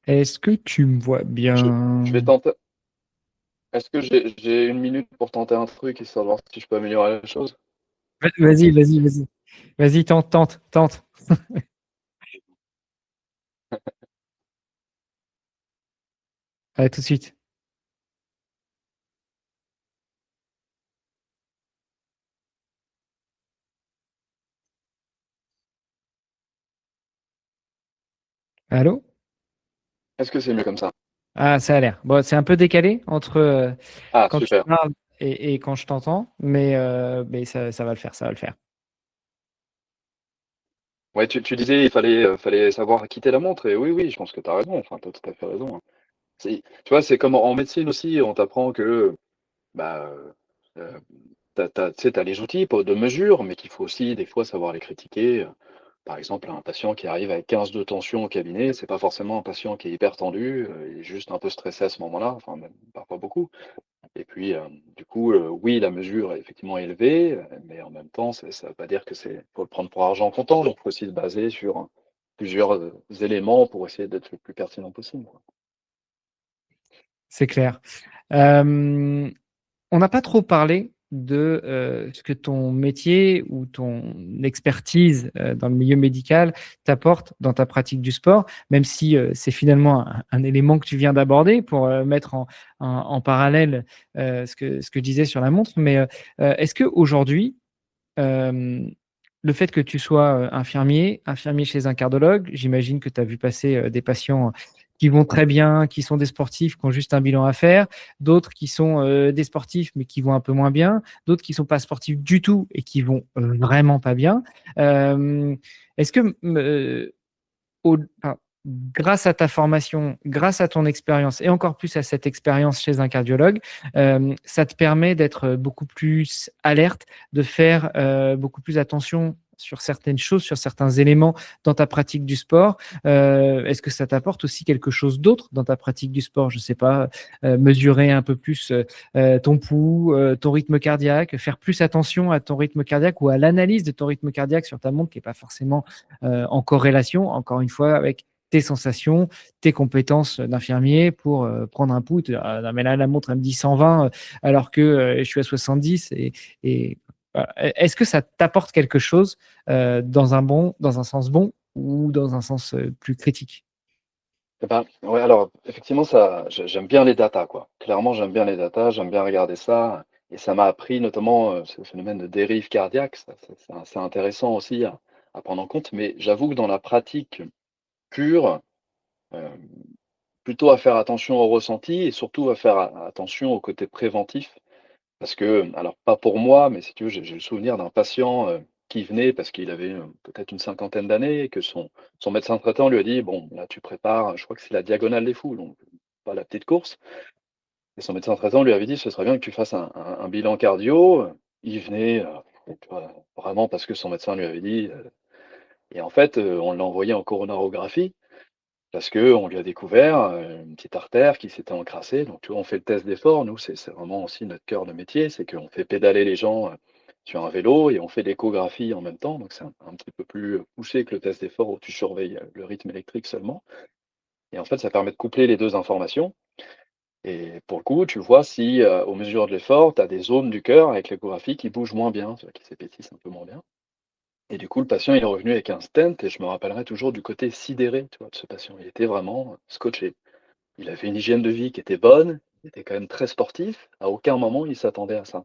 [SPEAKER 2] Est-ce que tu me vois
[SPEAKER 3] Je,
[SPEAKER 2] bien?
[SPEAKER 3] je vais tenter. Est-ce que j'ai une minute pour tenter un truc et savoir si je peux améliorer la chose?
[SPEAKER 2] Vas-y, vas-y, vas-y. Vas-y, tente, tente, tente. À tout de suite. Allô?
[SPEAKER 3] Est-ce que c'est mieux comme ça?
[SPEAKER 2] Ah, ça a l'air. Bon, c'est un peu décalé entre
[SPEAKER 3] Ah,
[SPEAKER 2] quand tu
[SPEAKER 3] super.
[SPEAKER 2] parles et quand je t'entends, mais ça va le faire, ça va le faire.
[SPEAKER 3] Ouais, tu disais il fallait savoir quitter la montre, et oui, oui, je pense que tu as raison, enfin, tu as tout à fait raison, hein. Tu vois, c'est comme en médecine aussi, on t'apprend que bah, tu sais, tu as les outils de mesure, mais qu'il faut aussi des fois savoir les critiquer. Par exemple, un patient qui arrive avec 15 de tension au cabinet, c'est pas forcément un patient qui est hyper tendu, il est juste un peu stressé à ce moment-là, enfin même parfois beaucoup. Et puis, du coup, oui, la mesure est effectivement élevée, mais en même temps, ça veut pas dire que c'est faut le prendre pour argent comptant. Donc, il faut aussi se baser sur plusieurs éléments pour essayer d'être le plus pertinent possible, quoi.
[SPEAKER 2] C'est clair. Euh, On n'a pas trop parlé de ce que ton métier ou ton expertise dans le milieu médical t'apporte dans ta pratique du sport, même si c'est finalement un élément que tu viens d'aborder pour mettre en parallèle ce que je disais sur la montre. Mais est-ce qu'aujourd'hui, euh, le fait que tu sois infirmier chez un cardiologue, j'imagine que tu as vu passer des patients qui vont très bien, qui sont des sportifs, qui ont juste un bilan à faire, d'autres qui sont des sportifs mais qui vont un peu moins bien, d'autres qui sont pas sportifs du tout et qui vont vraiment pas bien. Est-ce que enfin, grâce à ta formation, grâce à ton expérience et encore plus à cette expérience chez un cardiologue, ça te permet d'être beaucoup plus alerte, de faire beaucoup plus attention sur certaines choses, sur certains éléments dans ta pratique du sport. Est-ce que ça t'apporte aussi quelque chose d'autre dans ta pratique du sport? Je ne sais pas, mesurer un peu plus ton pouls, ton rythme cardiaque, faire plus attention à ton rythme cardiaque ou à l'analyse de ton rythme cardiaque sur ta montre qui n'est pas forcément en corrélation, encore une fois, avec tes sensations, tes compétences d'infirmier pour prendre un pouls. Ah, mais là, la montre, elle me dit 120 alors que je suis à 70. Et voilà. Est-ce que ça t'apporte quelque chose dans un sens bon ou dans un sens plus critique?
[SPEAKER 3] Eh ben, ouais, alors, effectivement, j'aime bien les datas, quoi. Clairement, j'aime bien les datas, j'aime bien regarder ça. Et ça m'a appris notamment ce phénomène de dérive cardiaque. C'est intéressant aussi à prendre en compte. Mais j'avoue que dans la pratique pure, euh, plutôt à faire attention au ressenti et surtout à faire attention au côté préventif. Parce que, alors pas pour moi, mais si tu veux, j'ai le souvenir d'un patient qui venait parce qu'il avait peut-être une cinquantaine d'années et que son médecin traitant lui a dit, bon, là tu prépares, je crois que c'est la diagonale des fous, donc pas la petite course. Et son médecin traitant lui avait dit, ce serait bien que tu fasses un bilan cardio. Il venait tu vois, vraiment parce que son médecin lui avait dit. Et en fait, on l'a envoyé en coronarographie. Parce qu'on lui a découvert une petite artère qui s'était encrassée. Donc, tu vois, on fait le test d'effort. Nous, c'est vraiment aussi notre cœur de métier, c'est qu'on fait pédaler les gens sur un vélo et on fait l'échographie en même temps. Donc, c'est un petit peu plus poussé que le test d'effort où tu surveilles le rythme électrique seulement. Et en fait, ça permet de coupler les deux informations. Et pour le coup, tu vois si au mesure de l'effort, tu as des zones du cœur avec l'échographie qui bougent moins bien, tu vois, qui s'épaississent un peu moins bien. Et du coup, le patient, il est revenu avec un stent et je me rappellerai toujours du côté sidéré, tu vois, de ce patient. Il était vraiment scotché. Il avait une hygiène de vie qui était bonne, il était quand même très sportif. À aucun moment, il s'attendait à ça.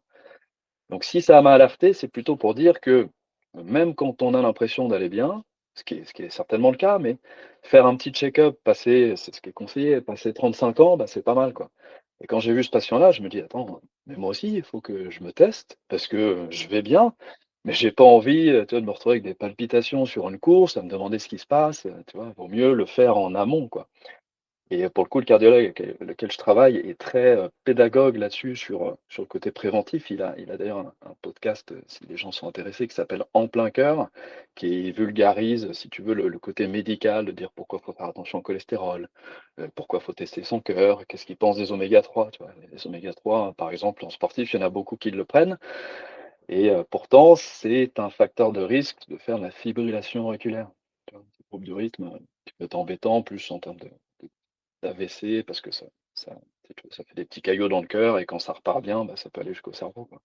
[SPEAKER 3] Donc si ça m'a alerté, c'est plutôt pour dire que même quand on a l'impression d'aller bien, ce qui est certainement le cas, mais faire un petit check-up, passer, c'est ce qui est conseillé, passer 35 ans, bah, c'est pas mal, quoi. Et quand j'ai vu ce patient-là, je me dis: «Attends, mais moi aussi, il faut que je me teste parce que je vais bien, mais j'ai pas envie, tu vois, de me retrouver avec des palpitations sur une course, à me demander ce qui se passe», tu vois? Vaut mieux le faire en amont, quoi. Et pour le coup, le cardiologue avec lequel je travaille est très, pédagogue là-dessus sur le côté préventif. Il a d'ailleurs un podcast, si les gens sont intéressés, qui s'appelle «En plein cœur», qui vulgarise, si tu veux, le côté médical, de dire pourquoi il faut faire attention au cholestérol, pourquoi il faut tester son cœur, qu'est-ce qu'il pense des oméga 3, tu vois? Les oméga 3, par exemple, en sportif, il y en a beaucoup qui le prennent et pourtant, c'est un facteur de risque de faire de la fibrillation auriculaire. Tu vois? Un trouble du rythme, qui peut être embêtant, plus en termes d'AVC parce que ça ça fait des petits caillots dans le cœur et quand ça repart bien, bah, ça peut aller jusqu'au cerveau, quoi.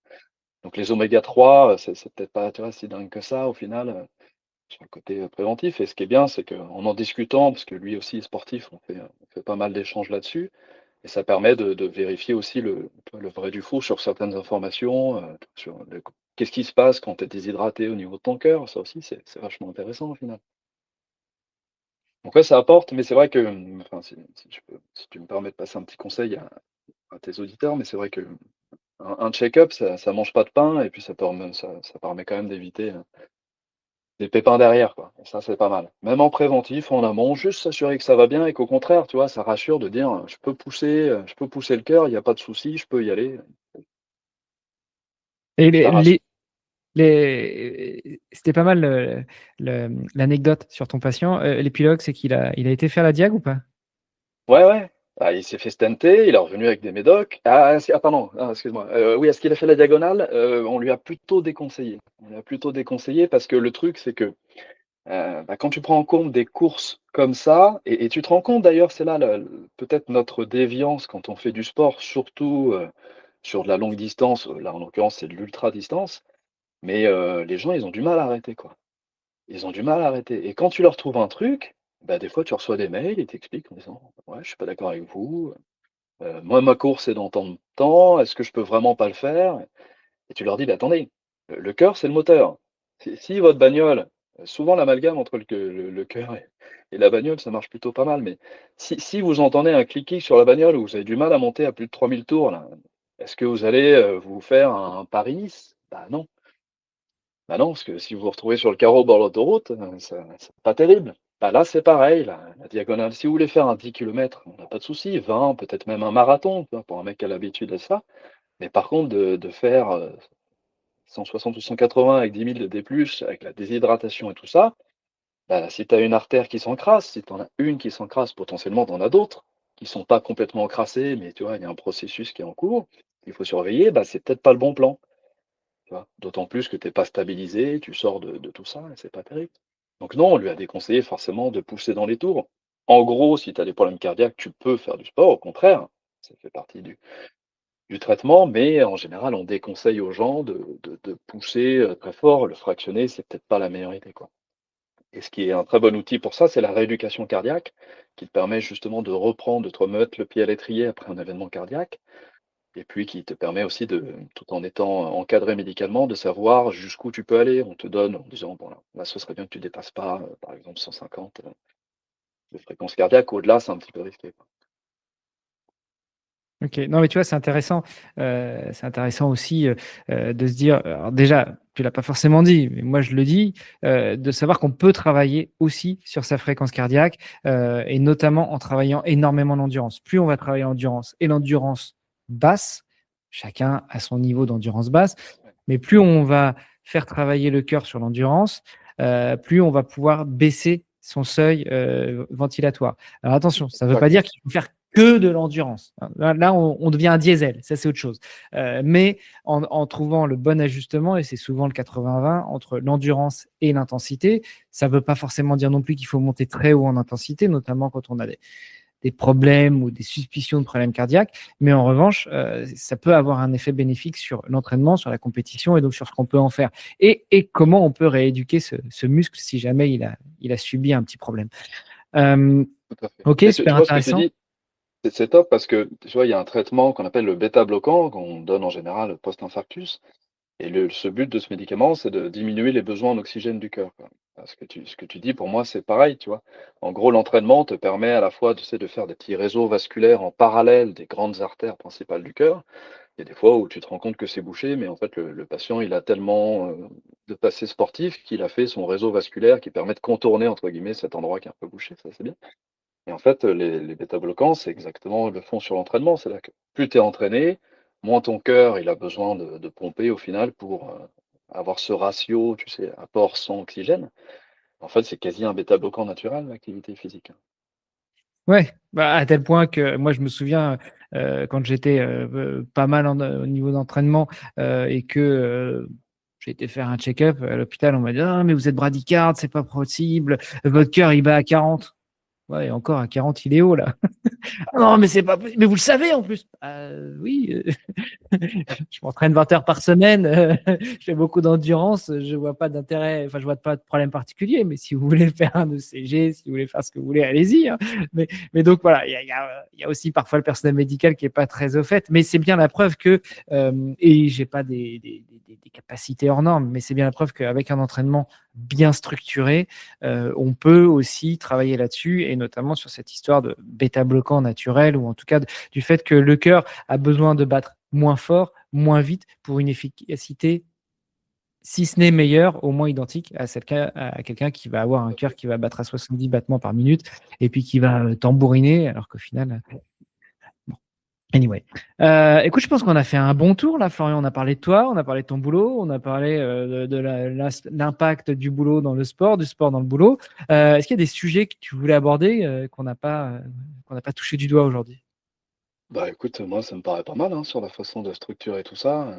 [SPEAKER 3] Donc les oméga 3, c'est peut-être pas, tu vois, si dingue que ça au final, sur le côté, préventif. Et ce qui est bien, c'est qu'en en discutant, parce que lui aussi est sportif, on fait pas mal d'échanges là-dessus et ça permet de vérifier aussi le vrai du faux sur certaines informations, sur le qu'est-ce qui se passe quand tu es déshydraté au niveau de ton cœur? Ça aussi, c'est vachement intéressant au final. Donc ouais, ça apporte, mais c'est vrai que, enfin, si tu me permets de passer un petit conseil à tes auditeurs, mais c'est vrai qu'un check-up, ça mange pas de pain et puis ça permet quand même d'éviter, des pépins derrière, quoi. Et ça, c'est pas mal. Même en préventif, en amont, juste s'assurer que ça va bien et qu'au contraire, tu vois, ça rassure de dire, je peux pousser le cœur, il y a pas de souci, je peux y aller.
[SPEAKER 2] Et
[SPEAKER 3] Ça rassure.
[SPEAKER 2] c'était pas mal l'anecdote sur ton patient. L'épilogue, c'est il a été faire la diag ou pas?
[SPEAKER 3] Ouais, ouais. Ah, il s'est fait stenter, il est revenu avec des médocs. Pardon, excuse-moi. Oui, est-ce qu'il a fait la diagonale? On lui a plutôt déconseillé. On lui a plutôt déconseillé parce que le truc, c'est que, bah, quand tu prends en compte des courses comme ça et tu te rends compte d'ailleurs, c'est là peut-être notre déviance quand on fait du sport, surtout, sur de la longue distance, là en l'occurrence c'est de l'ultra distance, mais les gens ils ont du mal à arrêter, quoi. Ils ont du mal à arrêter et quand tu leur trouves un truc, bah, des fois tu reçois des mails, ils t'expliquent en disant: «Ouais, je suis pas d'accord avec vous, moi ma course c'est dans tant de temps, est-ce que je peux vraiment pas le faire?» Et tu leur dis: «Bah, attendez, le cœur c'est le moteur. Si votre bagnole», souvent l'amalgame entre le cœur et la bagnole, ça marche plutôt pas mal, mais si vous entendez un cliquet sur la bagnole ou vous avez du mal à monter à plus de 3000 tours là, est-ce que vous allez, vous faire un Paris-Nice? Bah non. Bah non, parce que si vous vous retrouvez sur le carreau au bord de l'autoroute, ça c'est pas terrible. Bah là, c'est pareil, la diagonale. Si vous voulez faire un 10 kilomètres, on n'a pas de souci, 20, peut-être même un marathon, tu vois? Pour un mec qui a l'habitude à ça. Mais par contre de faire, 160 ou 180 avec 10 000 de D+, avec la déshydratation et tout ça, bah, si tu as une artère qui s'encrasse, si tu en as une qui s'encrasse, potentiellement tu en as d'autres qui sont pas complètement encrassées, mais tu vois, il y a un processus qui est en cours, il faut surveiller, bah, c'est peut-être pas le bon plan. Tu vois? D'autant plus que tu es pas stabilisé, tu sors de tout ça et c'est pas terrible. Donc non, on lui a déconseillé forcément de pousser dans les tours. En gros, si tu as des problèmes cardiaques, tu peux faire du sport, au contraire, ça fait partie du traitement, mais en général, on déconseille aux gens de pousser, très fort. Le fractionner, c'est peut-être pas la meilleure idée, quoi. Et ce qui est un très bon outil pour ça, c'est la rééducation cardiaque, qui te permet justement de reprendre, de te remettre le pied à l'étrier après un événement cardiaque. Et puis qui te permet aussi tout en étant encadré médicalement, de savoir jusqu'où tu peux aller. On te donne en disant: «Bon là, ce serait bien que tu dépasses pas, par exemple 150, de fréquence cardiaque. Au-delà, c'est un petit peu risqué, quoi».
[SPEAKER 2] OK. Non, mais tu vois, c'est intéressant aussi, de se dire alors déjà, tu l'as pas forcément dit, mais moi je le dis, de savoir qu'on peut travailler aussi sur sa fréquence cardiaque, et notamment en travaillant énormément l'endurance. Plus on va travailler l'endurance et l'endurance basse, chacun a son niveau d'endurance basse,
[SPEAKER 3] Ouais.
[SPEAKER 2] mais plus on va faire travailler le cœur sur l'endurance, plus on va pouvoir baisser son seuil, ventilatoire. Alors attention, ça ne veut pas
[SPEAKER 3] Exact.
[SPEAKER 2] dire qu'il faut faire que de l'endurance. Là, on devient un diesel, ça c'est autre chose. Mais en trouvant le bon ajustement, et c'est souvent le 80-20 entre l'endurance et l'intensité, ça ne veut pas forcément dire non plus qu'il faut monter très haut en intensité, notamment quand on a des problèmes ou des suspicions de problèmes cardiaques. Mais en revanche, ça peut avoir un effet bénéfique sur l'entraînement, sur la compétition et donc sur ce qu'on peut en faire. Et comment on peut rééduquer ce muscle si jamais il a subi un petit problème.
[SPEAKER 4] Tout à fait.
[SPEAKER 2] Ok,
[SPEAKER 4] Mais
[SPEAKER 2] super
[SPEAKER 4] tu vois ce que tu
[SPEAKER 2] intéressant.
[SPEAKER 4] dis, c'est top parce que tu vois, il y a un traitement qu'on appelle le bêta-bloquant, qu'on donne en général post-infarctus. Et ce but de ce médicament, c'est de diminuer les besoins en oxygène du cœur, quoi. Ce que tu dis, pour moi, c'est pareil, tu vois. En gros, l'entraînement te permet à la fois, tu sais, de faire des petits réseaux vasculaires en parallèle des grandes artères principales du cœur. Il y a des fois où tu te rends compte que c'est bouché, mais en fait, le patient, il a tellement de passé sportif qu'il a fait son réseau vasculaire qui permet de contourner, entre guillemets, cet endroit qui est un peu bouché. Ça, c'est bien. Et en fait, les bêta-bloquants, c'est exactement le fond sur l'entraînement. C'est-à-dire que plus tu es entraîné, moins ton cœur il a besoin de pomper au final pour avoir ce ratio, tu sais, apport sans oxygène. En fait, c'est quasi un bêta-bloquant naturel, l'activité physique.
[SPEAKER 2] Ouais, bah, à tel point que moi je me souviens quand j'étais pas mal au niveau d'entraînement et que j'ai été faire un check-up à l'hôpital, on m'a dit ah mais vous êtes bradycarde, c'est pas possible, votre cœur il bat à 40. Ouais, et encore à 40 il est haut là. Ah non mais c'est pas possible, mais vous le savez en plus. Oui, je m'entraîne 20 heures par semaine, je fais beaucoup d'endurance, je vois pas d'intérêt, enfin je vois pas de problème particulier, mais si vous voulez faire un ECG, si vous voulez faire ce que vous voulez, allez-y, hein. Mais donc voilà, il y a aussi parfois le personnel médical qui est pas très au fait, mais c'est bien la preuve que, et j'ai pas des capacités hors normes, mais c'est bien la preuve qu'avec un entraînement bien structuré, on peut aussi travailler là-dessus, et notamment sur cette histoire de bêta-bloquant naturel, ou en tout cas du fait que le cœur a besoin de battre moins fort, moins vite, pour une efficacité, si ce n'est meilleure, au moins identique à quelqu'un qui va avoir un cœur qui va battre à 70 battements par minute et puis qui va tambouriner, alors qu'au final. Bon. Anyway. Écoute, je pense qu'on a fait un bon tour là, Florian. On a parlé de toi, on a parlé de ton boulot, on a parlé de l'impact du boulot dans le sport, du sport dans le boulot. Est-ce qu'il y a des sujets que tu voulais aborder qu'on n'a pas touché du doigt aujourd'hui?
[SPEAKER 4] Bah écoute, moi, ça me paraît pas mal hein, sur la façon de structurer tout ça.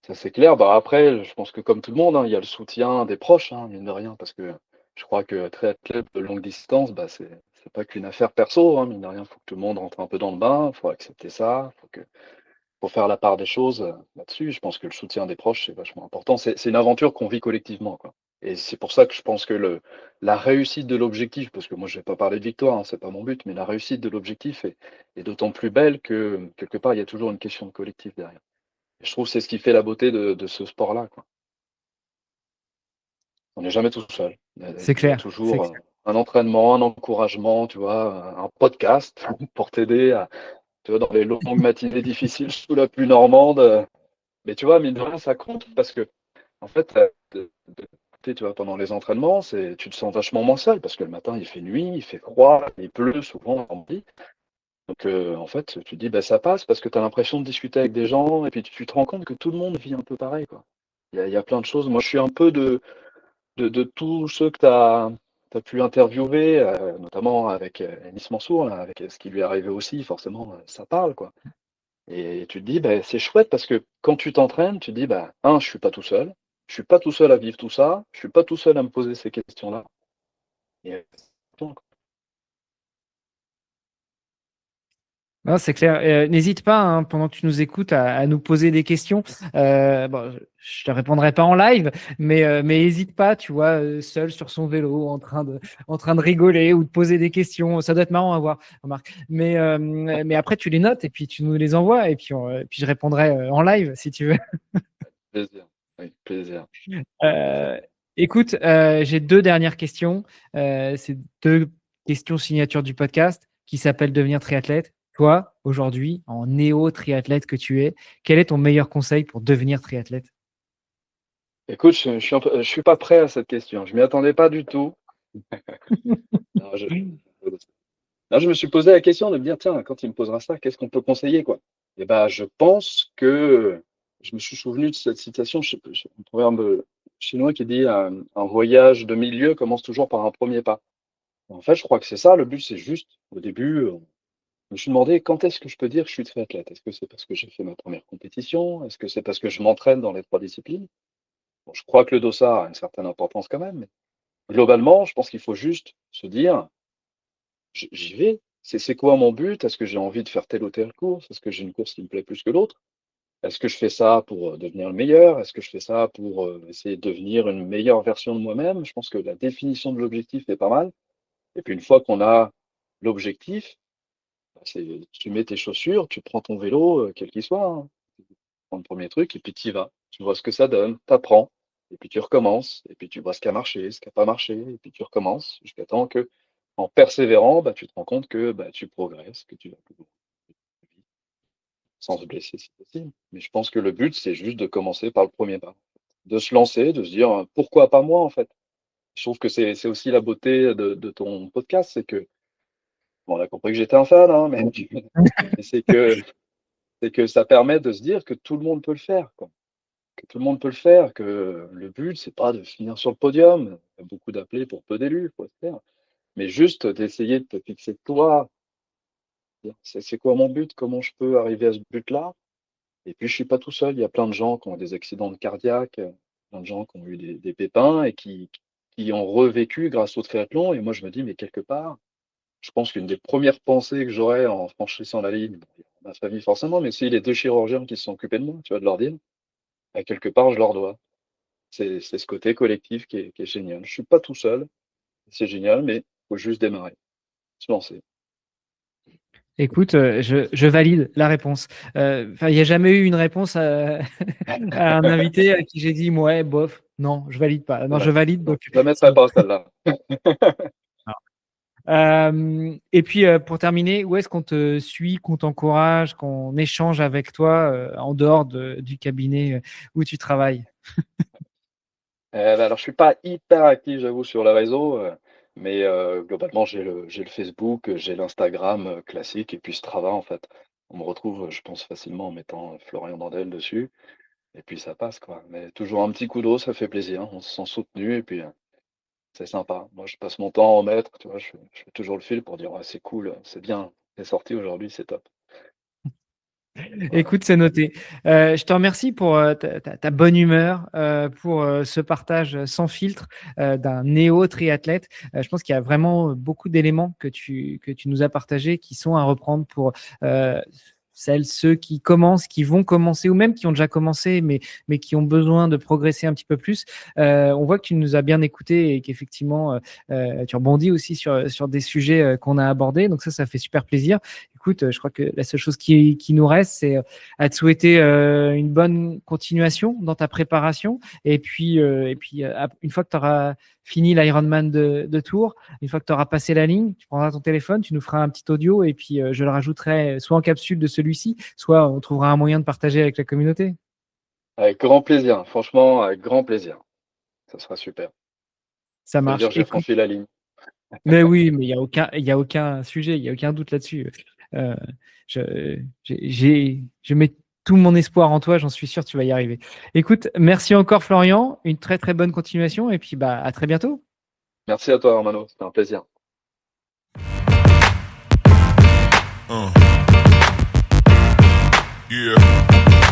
[SPEAKER 4] Ça, c'est clair. Bah après, je pense que comme tout le monde, hein, il y a le soutien des proches, hein, mine de rien, parce que je crois que triathlète de longue distance, bah, c'est pas qu'une affaire perso, hein, mine de rien. Il faut que tout le monde rentre un peu dans le bain, il faut accepter ça, faut faire la part des choses là-dessus. Je pense que le soutien des proches, c'est vachement important. C'est une aventure qu'on vit collectivement, quoi. Et c'est pour ça que je pense que la réussite de l'objectif, parce que moi je vais pas parler de victoire, hein, c'est pas mon but, mais la réussite de l'objectif est d'autant plus belle que quelque part il y a toujours une question de collectif derrière. Et je trouve que c'est ce qui fait la beauté de ce sport-là, quoi. On n'est jamais tout seul.
[SPEAKER 2] C'est
[SPEAKER 4] Il y a
[SPEAKER 2] clair, c'est
[SPEAKER 4] toujours
[SPEAKER 2] clair.
[SPEAKER 4] un entraînement, un encouragement, tu vois, un podcast pour t'aider à, tu vois, dans les longues matinées difficiles sous la pluie normande. Mais tu vois, mine de rien, ça compte parce que, en fait, tu vois, pendant les entraînements, tu te sens vachement moins seul parce que le matin, il fait nuit, il fait froid, il pleut souvent, on dit. Donc, en fait, tu te dis, bah, ça passe parce que tu as l'impression de discuter avec des gens et puis tu te rends compte que tout le monde vit un peu pareil, quoi. Il y a plein de choses. Moi, je suis un peu de tous ceux que tu as pu interviewer, notamment avec Enis Mansour, là, avec ce qui lui est arrivé aussi, forcément, ça parle, quoi. Et tu te dis, bah, c'est chouette parce que quand tu t'entraînes, tu te dis, bah, je suis pas tout seul. Je suis pas tout seul à vivre tout ça. Je suis pas tout seul à me poser ces questions-là. Et,
[SPEAKER 2] Non, c'est clair. N'hésite pas, hein, pendant que tu nous écoutes, à nous poser des questions. Bon, je te répondrai pas en live, mais n'hésite pas, tu vois, seul sur son vélo, en train de rigoler ou de poser des questions. Ça doit être marrant à voir, remarque. Mais après, tu les notes et puis tu nous les envoies et puis je répondrai en live si tu veux.
[SPEAKER 4] plaisir. Avec plaisir.
[SPEAKER 2] Euh, Écoute, j'ai deux dernières questions. C'est deux questions signature du podcast qui s'appellent Devenir triathlète. Toi, aujourd'hui, en néo-triathlète que tu es, quel est ton meilleur conseil pour devenir triathlète?
[SPEAKER 4] Écoute, je suis pas prêt à cette question. Je m'y attendais pas du tout. Non, là, je me suis posé la question de me dire, tiens, quand il me posera ça, qu'est-ce qu'on peut conseiller, quoi? Et ben, je pense que je me suis souvenu de cette citation, un proverbe chinois qui dit un voyage de milieu commence toujours par un premier pas. En fait, je crois que c'est ça. Le but, c'est juste, au début, je me suis demandé quand est-ce que je peux dire que je suis triathlète? Est-ce que c'est parce que j'ai fait ma première compétition? Est-ce que c'est parce que je m'entraîne dans les trois disciplines? Bon, je crois que le dossard a une certaine importance quand même, mais globalement, je pense qu'il faut juste se dire, j'y vais. c'est quoi mon but? Est-ce que j'ai envie de faire telle ou telle course? Est-ce que j'ai une course qui me plaît plus que l'autre? Est-ce que je fais ça pour devenir le meilleur? Est-ce que je fais ça pour essayer de devenir une meilleure version de moi-même? Je pense que la définition de l'objectif est pas mal. Et puis une fois qu'on a l'objectif, tu mets tes chaussures, tu prends ton vélo, quel qu'il soit, hein. Tu prends le premier truc et puis tu y vas. Tu vois ce que ça donne, tu apprends, et puis tu recommences, et puis tu vois ce qui a marché, ce qui n'a pas marché, et puis tu recommences jusqu'à temps que, en persévérant, tu te rends compte que tu progresses, que tu vas plus loin, sans se blesser si possible. Mais je pense que le but, c'est juste de commencer par le premier pas, de se lancer, de se dire pourquoi pas moi en fait. Je trouve que c'est aussi la beauté de ton podcast, c'est que, bon, on a compris que j'étais un fan, hein, mais, mais c'est que ça permet de se dire que tout le monde peut le faire, quoi. Que tout le monde peut le faire, que le but, c'est pas de finir sur le podium. Il y a beaucoup d'appelés pour peu d'élus, faut se faire. Mais juste d'essayer de te fixer toi, dire, c'est quoi mon but? Comment je peux arriver à ce but-là? Et puis, je suis pas tout seul. Il y a plein de gens qui ont des accidents cardiaques, plein de gens qui ont eu des pépins et qui ont revécu grâce au triathlon. Et moi, je me dis, mais quelque part, je pense qu'une des premières pensées que j'aurais en franchissant la ligne, bon, il y a ma famille forcément, mais aussi les 2 chirurgiens qui se sont occupés de moi, tu vois, de leur dire, quelque part, je leur dois. C'est ce côté collectif qui est génial. Je suis pas tout seul, c'est génial, mais il faut juste démarrer, se lancer.
[SPEAKER 2] Écoute, je valide la réponse. Il n'y a jamais eu une réponse à, à un invité à qui j'ai dit, ouais, bof, non, je valide pas. Non,
[SPEAKER 4] Ouais.
[SPEAKER 2] je valide.
[SPEAKER 4] Non,
[SPEAKER 2] Donc,
[SPEAKER 4] je la mettrai pas celle-là.
[SPEAKER 2] et puis, pour terminer, où est-ce qu'on te suit, qu'on t'encourage, qu'on échange avec toi en dehors du cabinet où tu travailles?
[SPEAKER 4] Alors je suis pas hyper actif, j'avoue, sur les réseaux, mais globalement j'ai le Facebook, j'ai l'Instagram, classique et puis Strava, en fait. On me retrouve, je pense facilement en mettant, Florian Dandel dessus et puis ça passe, quoi. Mais toujours un petit coup d'eau, ça fait plaisir, on se sent soutenu et puis, c'est sympa. Moi, je passe mon temps à en mettre, tu vois? Je fais toujours le fil pour dire: «Ouais, c'est cool, c'est bien, c'est sorti aujourd'hui, c'est top». Voilà.
[SPEAKER 2] Écoute, c'est noté. Je te remercie pour ta bonne humeur, pour ce partage sans filtre d'un néo-triathlète. Je pense qu'il y a vraiment beaucoup d'éléments que tu nous as partagés qui sont à reprendre pour euh, ceux qui commencent, qui vont commencer ou même qui ont déjà commencé, mais qui ont besoin de progresser un petit peu plus. On voit que tu nous as bien écoutés et qu'effectivement, tu rebondis aussi sur des sujets qu'on a abordés. Donc ça fait super plaisir. Écoute, je crois que la seule chose qui nous reste, c'est à te souhaiter une bonne continuation dans ta préparation. Et puis une fois que tu auras fini l'Ironman de Tours, une fois que tu auras passé la ligne, tu prendras ton téléphone, tu nous feras un petit audio et puis je le rajouterai soit en capsule de celui-ci, soit on trouvera un moyen de partager avec la communauté.
[SPEAKER 4] Avec grand plaisir, franchement, avec grand plaisir. Ça sera super.
[SPEAKER 2] Ça
[SPEAKER 4] Ça veut dire
[SPEAKER 2] marche.
[SPEAKER 4] que j'ai
[SPEAKER 2] Écoute,
[SPEAKER 4] franchi la ligne.
[SPEAKER 2] mais oui, mais il y a aucun sujet, il y a aucun doute là-dessus. Euh, je mets tout mon espoir en toi, j'en suis sûr, tu vas y arriver. Écoute, merci encore Florian, une très très bonne continuation et puis à très bientôt.
[SPEAKER 4] Merci à toi, Armano, c'était un plaisir.
[SPEAKER 5] Yeah.